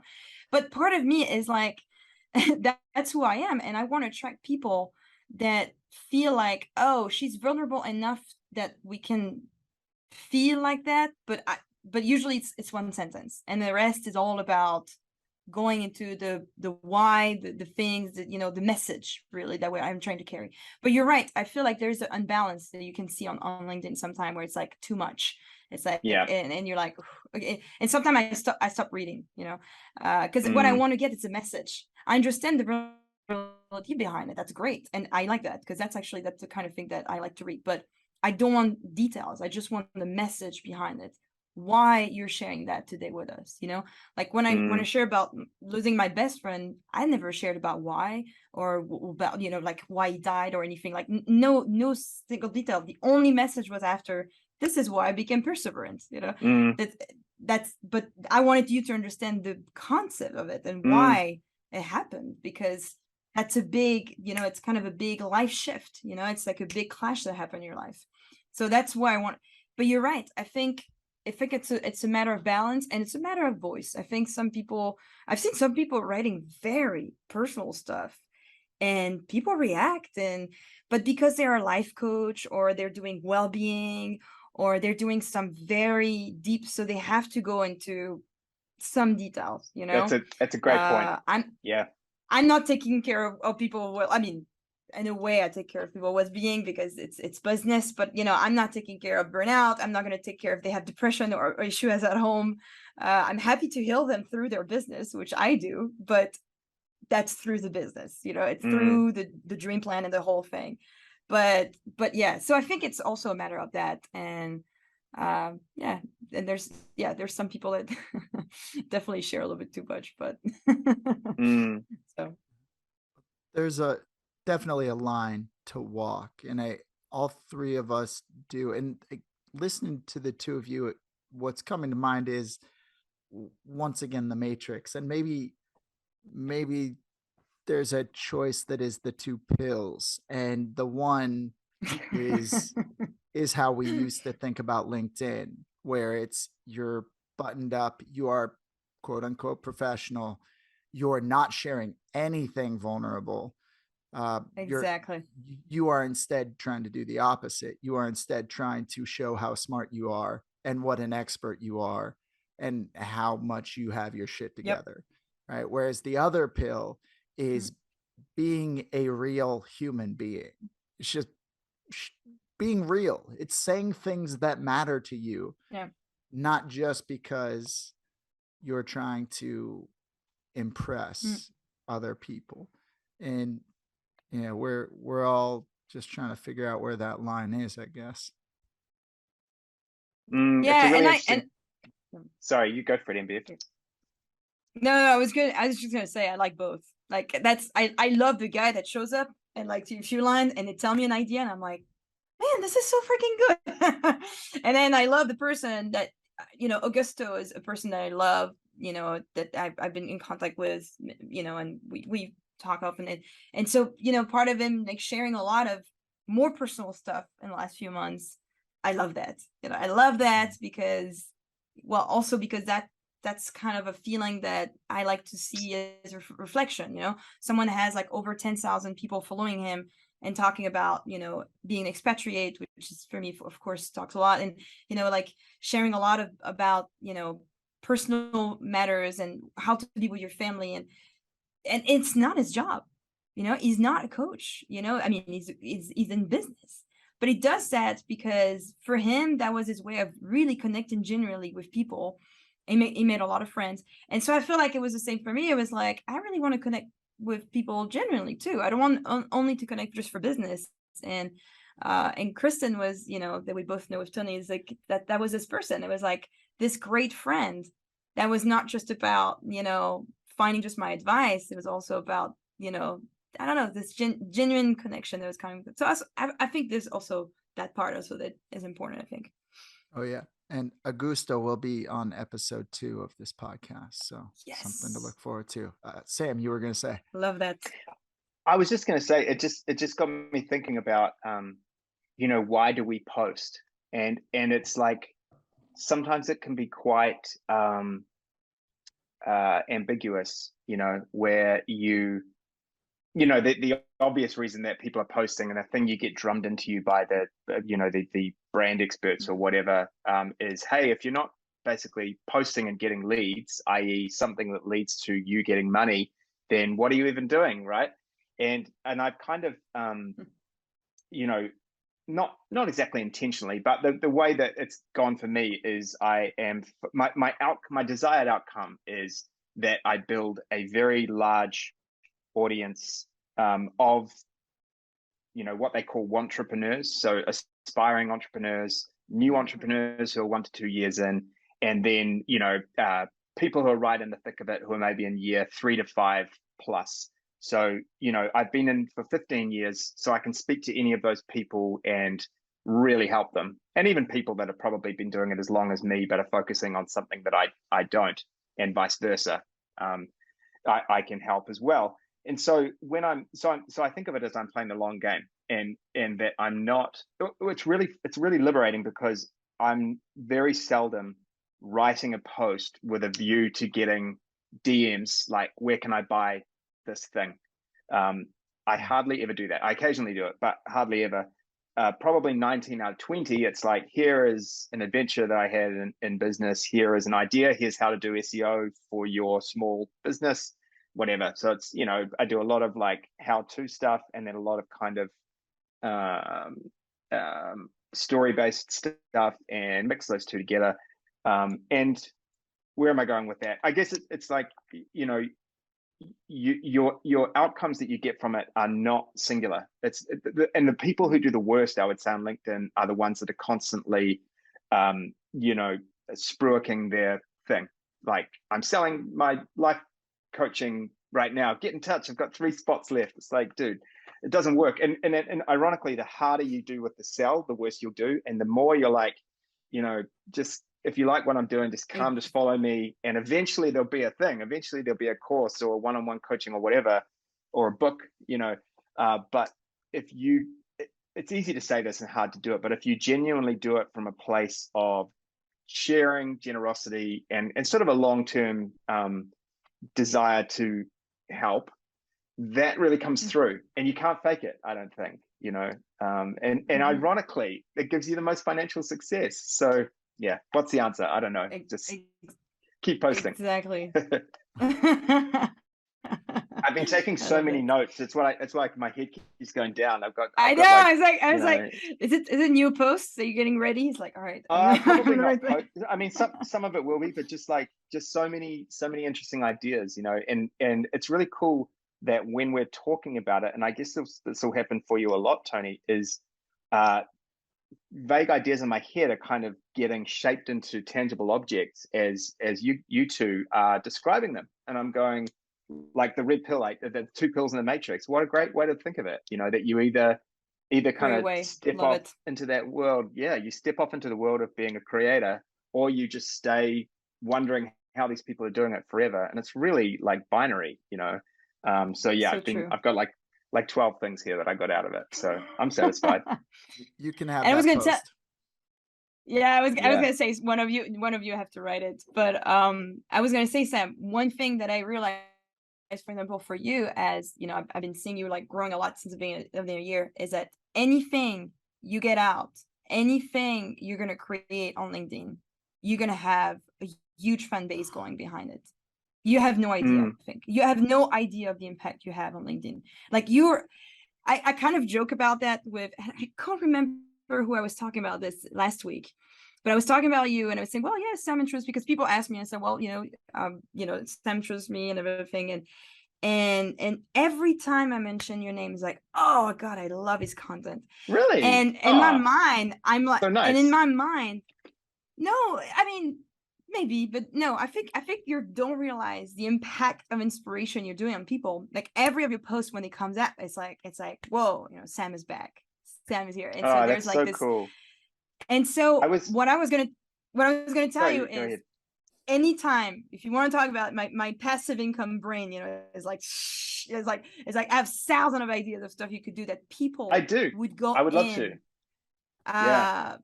But part of me is like, that's who I am. And I want to attract people that feel like, oh, she's vulnerable enough that we can feel like that, but usually it's one sentence, and the rest is all about going into the why, the things that, you know, the message really that way I'm trying to carry. But you're right, I feel like there's an unbalance that you can see on LinkedIn sometime where it's like too much. It's like, and you're like, okay. And sometimes I stop reading, you know, because what I want to get is a message. I understand the reality behind it. That's great, and I like that because that's the kind of thing that I like to read. But I don't want details. I just want the message behind it. Why you're sharing that today with us, you know? Like when I share about losing my best friend, I never shared about why or about, you know, like why he died or anything. Like no single detail. The only message was after, this is why I became perseverant, you know? But I wanted you to understand the concept of it and why it happened, because that's a big, you know, it's kind of a big life shift, you know, it's like a big clash that happened in your life. So that's why I want, but you're right. I think it's a matter of balance, and it's a matter of voice. I think I've seen some people writing very personal stuff and people react, but because they're a life coach or they're doing well-being or they're doing some very deep, so they have to go into some details, you know. That's a great point. I'm not taking care of people. Well, I mean, in a way, I take care of people with being because it's business. But you know, I'm not taking care of burnout. I'm not going to take care if they have depression or issues at home. I'm happy to heal them through their business, which I do. But that's through the business. You know, it's through the dream plan and the whole thing. But yeah, so I think it's also a matter of that. And and there's some people that definitely share a little bit too much, but so there's definitely a line to walk, and all three of us do. And listening to the two of you, what's coming to mind is once again the Matrix, and maybe there's a choice that is the two pills, and the one is how we used to think about LinkedIn, where it's you're buttoned up, you are quote unquote professional, you're not sharing anything vulnerable. Exactly. You are instead trying to do the opposite. You are instead trying to show how smart you are and what an expert you are and how much you have your shit together. Yep. Right. Whereas the other pill is being a real human being. It's just being real. It's saying things that matter to you, not just because you're trying to impress other people. And you know, we're all just trying to figure out where that line is, I guess. Yeah, really sorry, you go for it, MB. No, I was just gonna say I like both. Like I love the guy that shows up and like a few lines and they tell me an idea and I'm like, man, this is so freaking good. And then I love the person that, you know, Augusto is a person that I love, you know, that I've been in contact with, you know, and we talk often. And so, you know, part of him like sharing a lot of more personal stuff in the last few months. I love that. You know, I love that because, well, also because that's kind of a feeling that I like to see as a reflection. You know, someone has like over 10,000 people following him and talking about, you know, being an expatriate, which is for me, of course, talks a lot. And, you know, like sharing a lot about, you know, personal matters and how to be with your family. And it's not his job. You know, he's not a coach, you know, I mean, he's in business, but he does that because for him, that was his way of really connecting generally with people. He made a lot of friends. And so I feel like it was the same for me. It was like, I really want to connect with people genuinely too. I don't want only to connect just for business. And Kristen was, you know, that we both know with Tony, is like that was this person. It was like this great friend that was not just about, you know, finding just my advice. It was also about, you know, I don't know, this genuine connection that was coming. So I think there's also that part also that is important, I think. Oh yeah. And Augusto will be on episode 2 of this podcast. So something to look forward to. Sam, you were going to say. Love that. I was just going to say, it just got me thinking about, why do we post? And it's like, sometimes it can be quite ambiguous, where the obvious reason that people are posting, and the thing you get drummed into you by the brand experts or whatever, is, hey, if you're not basically posting and getting leads, i.e. something that leads to you getting money, then what are you even doing, right? And I've kind of, not exactly intentionally, but the way that it's gone for me is my desired outcome is that I build a very large audience of what they call entrepreneurs, so aspiring entrepreneurs, new entrepreneurs who are 1 to 2 years in, and then people who are right in the thick of it, who are maybe in year 3 to 5 plus. So I've been in for 15 years, so I can speak to any of those people and really help them, and even people that have probably been doing it as long as me but are focusing on something that I don't, and vice versa. I can help as well. And so when I think of it as I'm playing the long game, and that I'm not. It's really liberating, because I'm very seldom writing a post with a view to getting DMs like, where can I buy this thing? I hardly ever do that. I occasionally do it, but hardly ever. Probably 19 out of 20, it's like, here is an adventure that I had in business. Here is an idea. Here's how to do SEO for your small business, whatever. So it's, I do a lot of like how-to stuff, and then a lot of kind of story-based stuff, and mix those two together. And where am I going with that? I guess it's like, your outcomes that you get from it are not singular. And the people who do the worst, I would say, on LinkedIn are the ones that are constantly, spruiking their thing. Like, I'm selling my life coaching right now. Get in touch. I've got 3 spots left. It's like, dude, it doesn't work. And ironically, the harder you do with the sell, the worse you'll do. And the more you're like, just, if you like what I'm doing, just follow me. And eventually there'll be a thing. Eventually there'll be a course or a one-on-one coaching or whatever, or a book, but it's easy to say this and hard to do it. But if you genuinely do it from a place of sharing, generosity, and sort of a long-term desire to help, that really comes through, and you can't fake it, I don't think, and ironically, it gives you the most financial success. So yeah, what's the answer? I don't know. Just keep posting. Exactly. I've been taking so many notes. It's like my head keeps going down. I know. I was like, is it new posts? Are you getting ready? He's like, all right. Probably not. I mean, some of it will be, but just so many interesting ideas, and it's really cool that when we're talking about it, and I guess this will happen for you a lot, Tony, is vague ideas in my head are kind of getting shaped into tangible objects as you two are describing them, and I'm going, like the red pill, like the 2 pills in the matrix. What a great way to think of it, that you either kind of step off into that world. Yeah, you step off into the world of being a creator, or you just stay wondering how these people are doing it forever. And it's really like binary, so yeah, I've got like 12 things here that I got out of it, so I'm satisfied. You can have. And that I was gonna post. I was gonna say one of you have to write it, but I was gonna say, Sam, one thing that I realized, for example, for you, as I've been seeing you like growing a lot since the beginning of the year, is that anything you get out, anything you're gonna create on LinkedIn, you're gonna have a huge fan base going behind it. You have no idea. I think you have no idea of the impact you have on LinkedIn. Like I kind of joke about that with, I can't remember who I was talking about this last week, but I was talking about you, and I was saying, well, yeah, Sam trusts, because people ask me, and I said, well, Sam trusts me and everything, and every time I mention your name, it's like, oh God, I love his content. Really? And in my mind, I'm like, so nice. And in my mind, no, I mean, Maybe, but no, I think you don't realize the impact of inspiration you're doing on people. Like every of your posts when it comes out, it's like, whoa, Sam is back. Sam is here. And so Oh, there's that's like so this. cool. And so I was what I was gonna tell sorry, you go is ahead. anytime if you want to talk about my passive income brain, is like it's like I have thousands of ideas of stuff you could do that people I do. would go I would love to. in. Yeah.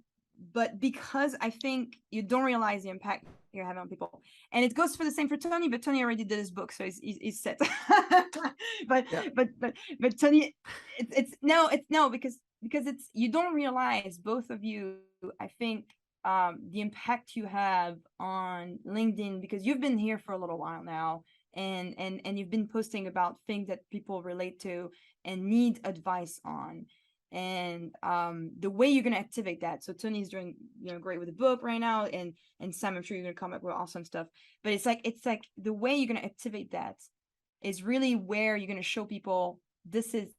But because I think you don't realize the impact you're having on people, and it goes for the same for Tony, but Tony already did his book, so he's set. but, Yeah. but Tony, it's no, because it's, you don't realize, both of you, I think, the impact you have on LinkedIn, because you've been here for a little while now, and you've been posting about things that people relate to and need advice on. And the way you're going to activate that. So Tony's doing great with the book right now, and Sam, I'm sure you're going to come up with awesome stuff. But it's like the way you're going to activate that is really where you're going to show people this is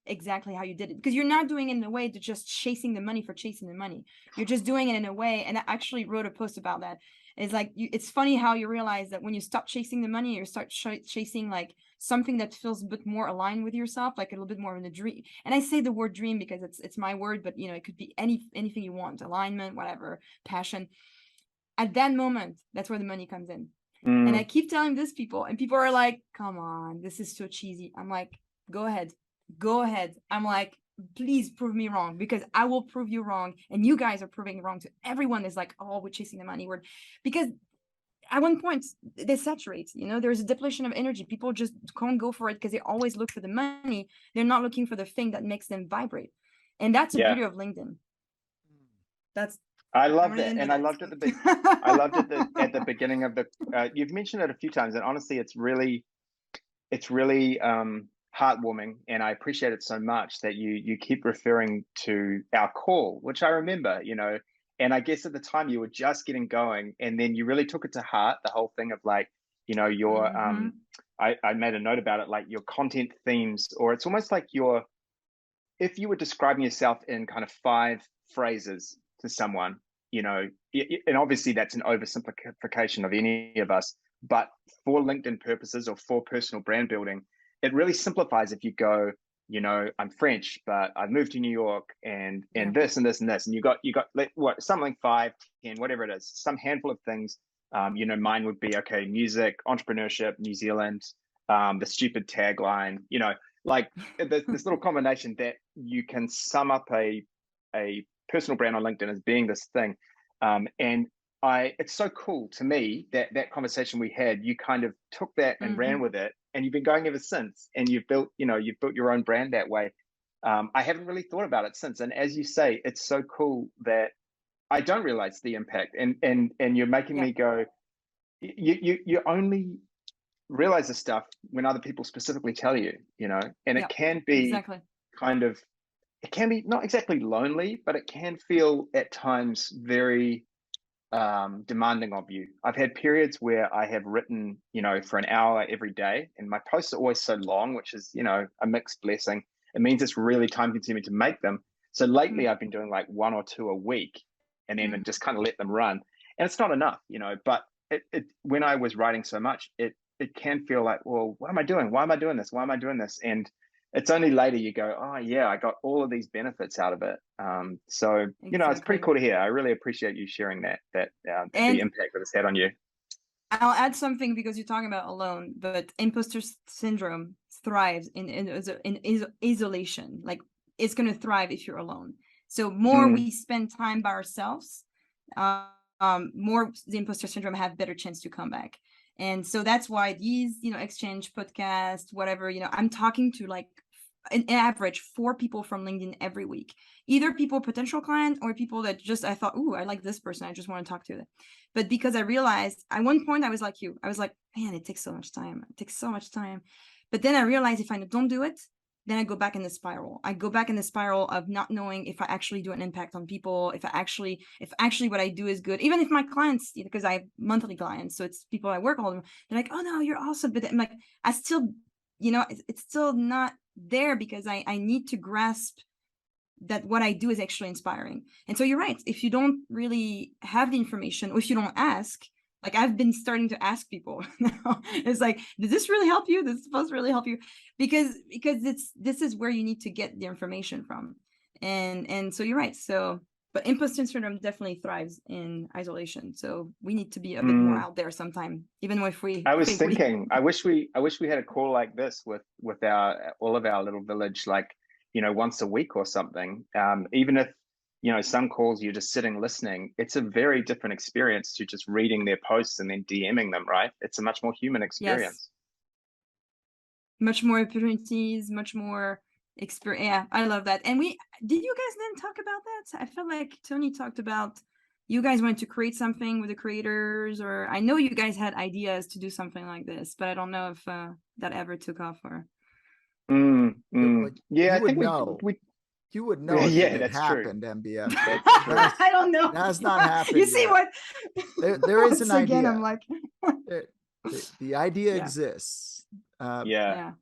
exactly how you did it, because you're not doing it in a way to just chasing the money for chasing the money. You're just doing it in a way, and I actually wrote a post about that. It's like it's funny how you realize that when you stop chasing the money, you start chasing like something that feels a bit more aligned with yourself, like a little bit more in a dream. And I say the word dream because it's my word, but it could be anything you want, alignment, whatever, passion. At that moment, that's where the money comes in. And I keep telling this people, and people are like, come on, this is so cheesy. I'm like, go ahead. I'm like, please prove me wrong, because I will prove you wrong, and you guys are proving wrong to everyone. Is like, oh, we're chasing the money word, because at one point they saturate. There's a depletion of energy. People just can't go for it because they always look for the money. They're not looking for the thing that makes them vibrate, and that's the beauty of LinkedIn. I love that, and I loved at the beginning of the. You've mentioned it a few times, and honestly, it's really heartwarming, and I appreciate it so much that you keep referring to our call, which I remember, and I guess at the time you were just getting going, and then you really took it to heart, the whole thing of like, your I made a note about it, like your content themes, or it's almost like if you were describing yourself in kind of 5 phrases to someone, and obviously that's an oversimplification of any of us, but for LinkedIn purposes or for personal brand building, it really simplifies if you go, I'm French, but I've moved to New York, and this and this and this, and you got what, something 5, 10, whatever it is, some handful of things. Mine would be, okay, music, entrepreneurship, New Zealand, the stupid tagline, like this little combination that you can sum up a personal brand on LinkedIn as being this thing. And it's so cool to me that conversation we had, you kind of took that and ran with it, and you've been going ever since, and you've built your own brand that way. I haven't really thought about it since. And as you say, it's so cool that I don't realize the impact, and you're making me go, you only realize this stuff when other people specifically tell you, and it can be it can be not exactly lonely, but it can feel at times very demanding of you. I've had periods where I have written, for an hour every day, and my posts are always so long, which is, a mixed blessing. It means it's really time consuming to make them. So lately I've been doing like 1 or 2 a week, and then just kind of let them run. And it's not enough, but when I was writing so much, it can feel like, well, what am I doing? Why am I doing this? Why am I doing this? And it's only later you go, oh yeah, I got all of these benefits out of it. So it's pretty cool to hear. I really appreciate you sharing that the impact that it's had on you. I'll add something, because you're talking about alone, but imposter syndrome thrives in isolation. Like, it's going to thrive if you're alone. So more we spend time by ourselves, more the imposter syndrome have better chance to come back. And so that's why these, exchange podcast, whatever, I'm talking to like an average 4 people from LinkedIn every week, either people, potential clients, or people that just, I thought, ooh, I like this person, I just want to talk to them. But because I realized at one point, I was like you, I was like, man, it takes so much time. But then I realized if I don't do it, then I go back in the spiral. Of not knowing if I actually do an impact on people, if actually what I do is good. Even if my clients, because I have monthly clients, so it's people I work with, they're like, oh no, you're awesome. But I'm like, I still, it's still not there, because I need to grasp that what I do is actually inspiring. And so you're right. If you don't really have the information, or if you don't ask, Like I've been starting to ask people now. It's like, did this really help you? This is supposed to really help you, because this is where you need to get the information from. And so you're right. So, but imposter syndrome definitely thrives in isolation. So we need to be a bit more out there sometime, even if we. I was thinking, I wish we had a call like this with all of our little village, like, once a week or something. Even if, some calls you're just sitting listening, it's a very different experience to just reading their posts and then DMing them, right? It's a much more human experience. Yes. Much more opportunities, much more experience. Yeah, I love that. And did you guys then talk about that? I felt like Tony talked about you guys wanted to create something with the creators, or I know you guys had ideas to do something like this, but I don't know if that ever took off. Or yeah, I think you would know if it had happened, MBF. I don't know. That's not happened. You see yet. What? There is an idea. Again, I'm like, the idea exists. Yeah.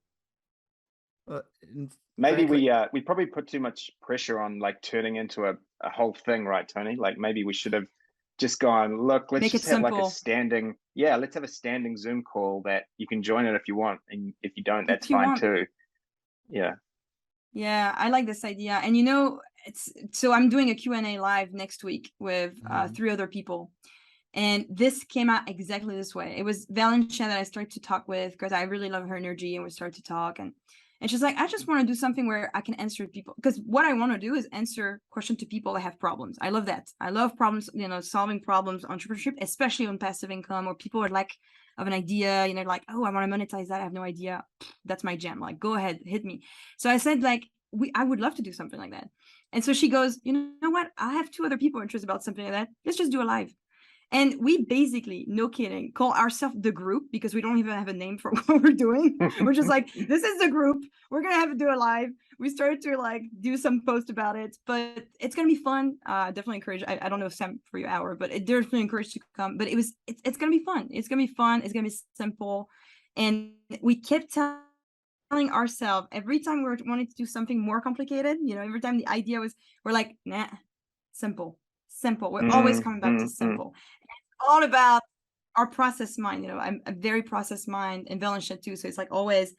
Maybe we probably put too much pressure on, like, turning into a whole thing, right, Tony? Like, maybe we should have just gone, look, let's just have like a standing, let's have a standing Zoom call that you can join it if you want, and if you don't, that's fine too. Yeah, I like this idea. And so I'm doing a Q&A live next week with 3 other people. And this came out exactly this way. It was Valencia that I started to talk with because I really love her energy, and we started to talk. And she's like, I just want to do something where I can answer people, because what I want to do is answer questions to people that have problems. I love that. I love problems, solving problems, entrepreneurship, especially on passive income, or people are like, of an idea, like, oh, I want to monetize that. I have no idea. That's my jam. Like, go ahead, hit me. So I said, like, I would love to do something like that. And so she goes, you know what? I have 2 other people interested about something like that. Let's just do a live. And we basically, no kidding, call ourselves the group, because we don't even have a name for what we're doing. We're just like, this is the group. We're going to have to do a live. We started to like do some post about it, but it's going to be fun. Definitely encourage. I don't know Sam for your hour, but it definitely encouraged you to come. But it's going to be fun. It's going to be fun. It's going to be simple. And we kept telling ourselves every time we wanted to do something more complicated, every time the idea was, we're like, nah, simple. We're always coming back to simple. It's all about our process mind. I'm a very process mind, and Valencia too. So it's like always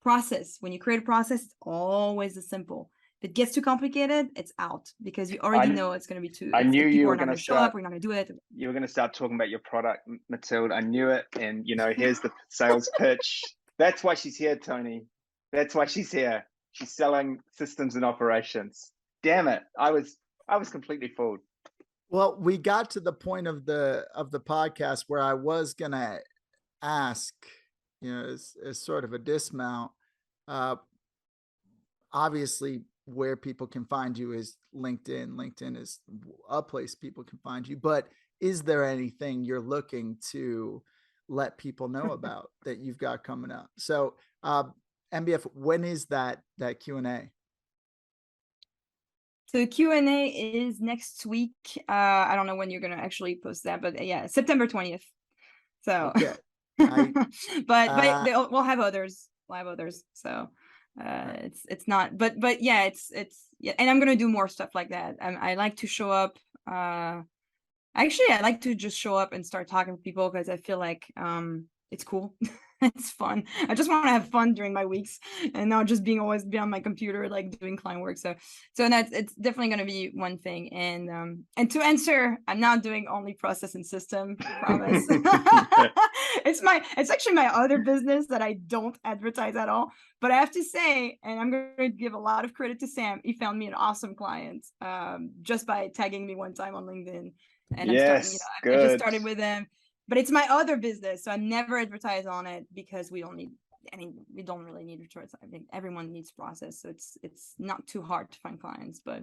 process. When you create a process, it's always the simple. If it gets too complicated, it's out, because you already know it's going to be too. I knew you were going to show up. We're not going to do it. You were going to start talking about your product, Mathilde. I knew it. And here's the sales pitch. That's why she's here, Tony. That's why she's here. She's selling systems and operations. Damn it! I was completely fooled. Well, we got to the point of the podcast where I was gonna ask, as sort of a dismount. Obviously, where people can find you is LinkedIn. LinkedIn is a place people can find you. But is there anything you're looking to let people know about that you've got coming up? So, MBF, when is that Q&A? So the Q&A is next week. I don't know when you're going to actually post that, but yeah, September 20th. So, okay. but we'll have others. So it's not, but yeah, it's yeah. And I'm going to do more stuff like that. I like to show up. Actually, I like to just show up and start talking to people, because I feel like it's cool. It's fun. I just want to have fun during my weeks, and not just always be on my computer, like doing client work. So it's definitely going to be one thing. And to answer, I'm not doing only process and system, promise. It's actually my other business that I don't advertise at all. But I have to say, and I'm going to give a lot of credit to Sam. He found me an awesome client just by tagging me one time on LinkedIn. And I just started with him. But it's my other business, so I never advertise on it, because we don't really need returns. I think everyone needs process, so it's not too hard to find clients. But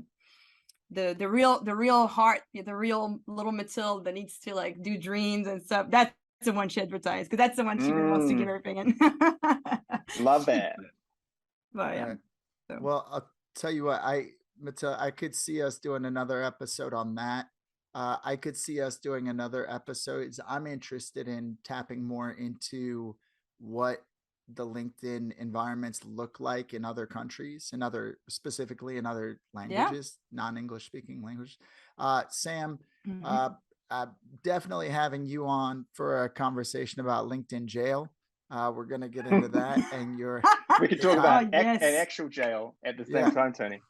the real heart, the real little Mathilde that needs to like do dreams and stuff, that's the one she advertised, because that's the one she really wants to give her opinion. Love that. But yeah. So. Well, I'll tell you what, Mathilde, I could see us doing another episode on that. I could see us doing another episode. I'm interested in tapping more into what the LinkedIn environments look like in other countries, specifically in other languages, non-English speaking language. Sam, definitely having you on for a conversation about LinkedIn jail. We're going to get into that, and we could talk about yes. an actual jail at the same time, Tony.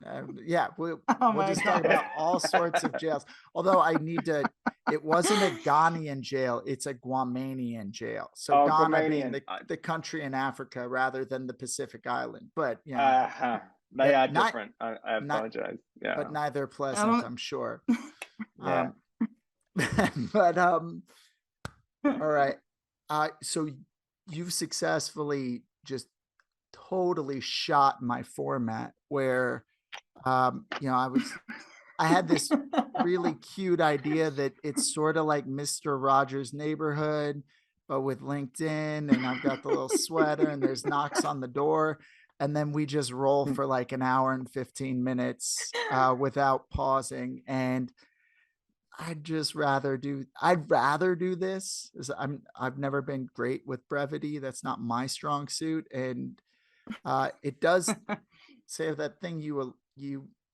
We'll my just talk God. about all sorts of jails. Although it wasn't a Ghanaian jail, it's a Guamanian jail. So Ghana being the country in Africa rather than the Pacific Island. But they are different. I apologize. But neither pleasant, I'm sure. Yeah. But all right. So you've successfully just totally shot my format where I had this really cute idea that it's sort of like Mr. Rogers' Neighborhood, but with LinkedIn, and I've got the little sweater and there's knocks on the door. And then we just roll for like an hour and 15 minutes without pausing. And I'd rather do this. I've never been great with brevity. That's not my strong suit. And it does say that thing you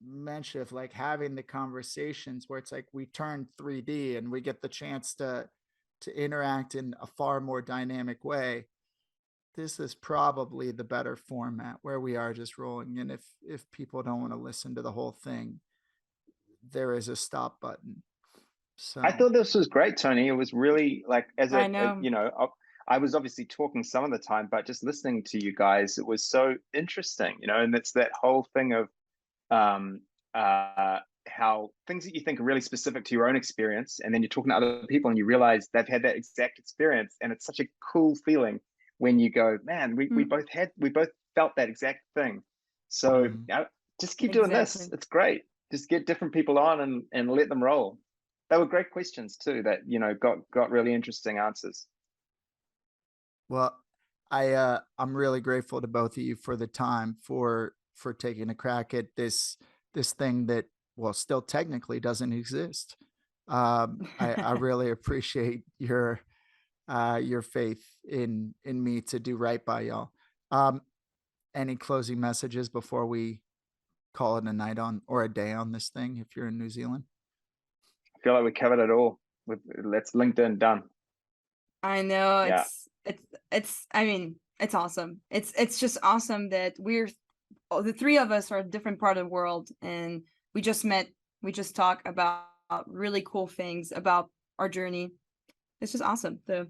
mentioned of like having the conversations where it's like we turn 3D and we get the chance to interact in a far more dynamic way. This is probably the better format where we are just rolling. And if people don't want to listen to the whole thing, there is a stop button. So I thought this was great, Tony. It was really like, I was obviously talking some of the time, but just listening to you guys, it was so interesting, and it's that whole thing of how things that you think are really specific to your own experience, and then you're talking to other people and you realize they've had that exact experience, and it's such a cool feeling when you go, man, we both felt that exact thing. So just keep doing this. It's great. Just get different people on and let them roll. They were great questions too that got really interesting answers. Well, I'm really grateful to both of you for the time for taking a crack at this thing that still technically doesn't exist. I really appreciate your faith in me to do right by y'all. Any closing messages before we call it a night or a day on this thing if you're in New Zealand? I feel like we covered it all. Let's LinkedIn done. I know. Yeah. It's awesome. It's just awesome that the three of us are a different part of the world, and we just met. We just talk about really cool things about our journey. It's just awesome. So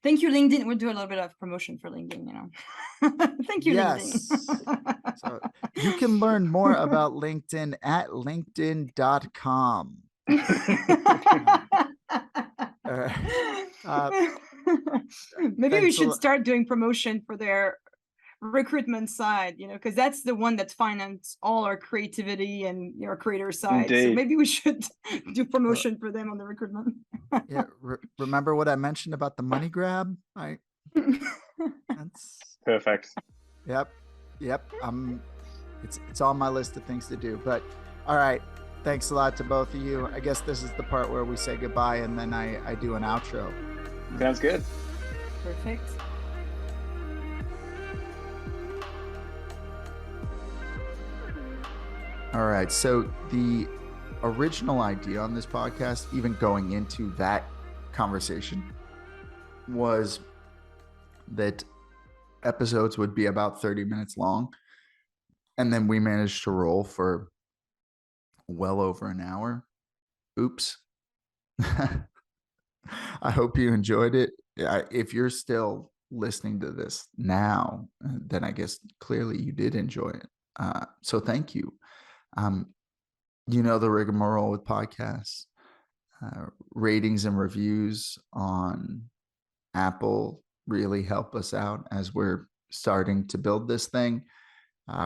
thank you, LinkedIn. We'll do a little bit of promotion for LinkedIn, Thank you, LinkedIn. So you can learn more about LinkedIn at linkedin.com. Maybe we should start doing promotion for their recruitment side, because that's the one that finances all our creativity and your creator side. Indeed. So maybe we should do promotion for them on the recruitment. Remember what I mentioned about the money grab? That's perfect. Yep. It's on my list of things to do. But all right. Thanks a lot to both of you. I guess this is the part where we say goodbye and then I do an outro. Sounds good. Perfect. All right. So the original idea on this podcast, even going into that conversation, was that episodes would be about 30 minutes long. And then we managed to roll for well over an hour. Oops. I hope you enjoyed it. If you're still listening to this now, then I guess clearly you did enjoy it. So thank you. The rigmarole with podcasts, ratings and reviews on Apple really help us out as we're starting to build this thing.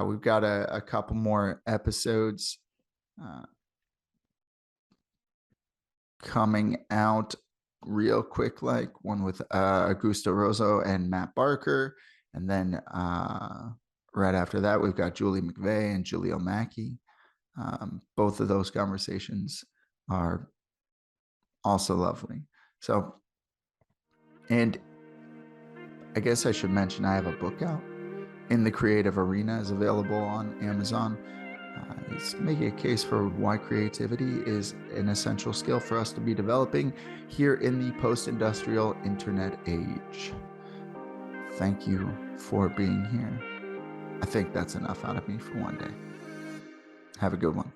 We've got a couple more episodes coming out real quick, like one with Augusto Rosso and Matt Barker. And then right after that, we've got Julie McVeigh and Julio Mackey. Both of those conversations are also lovely. So, and I guess I should mention I have a book out. In the Creative Arena is available on Amazon. It's making a case for why creativity is an essential skill for us to be developing here in the post-industrial internet age. Thank you for being here. I think that's enough out of me for one day. Have a good one.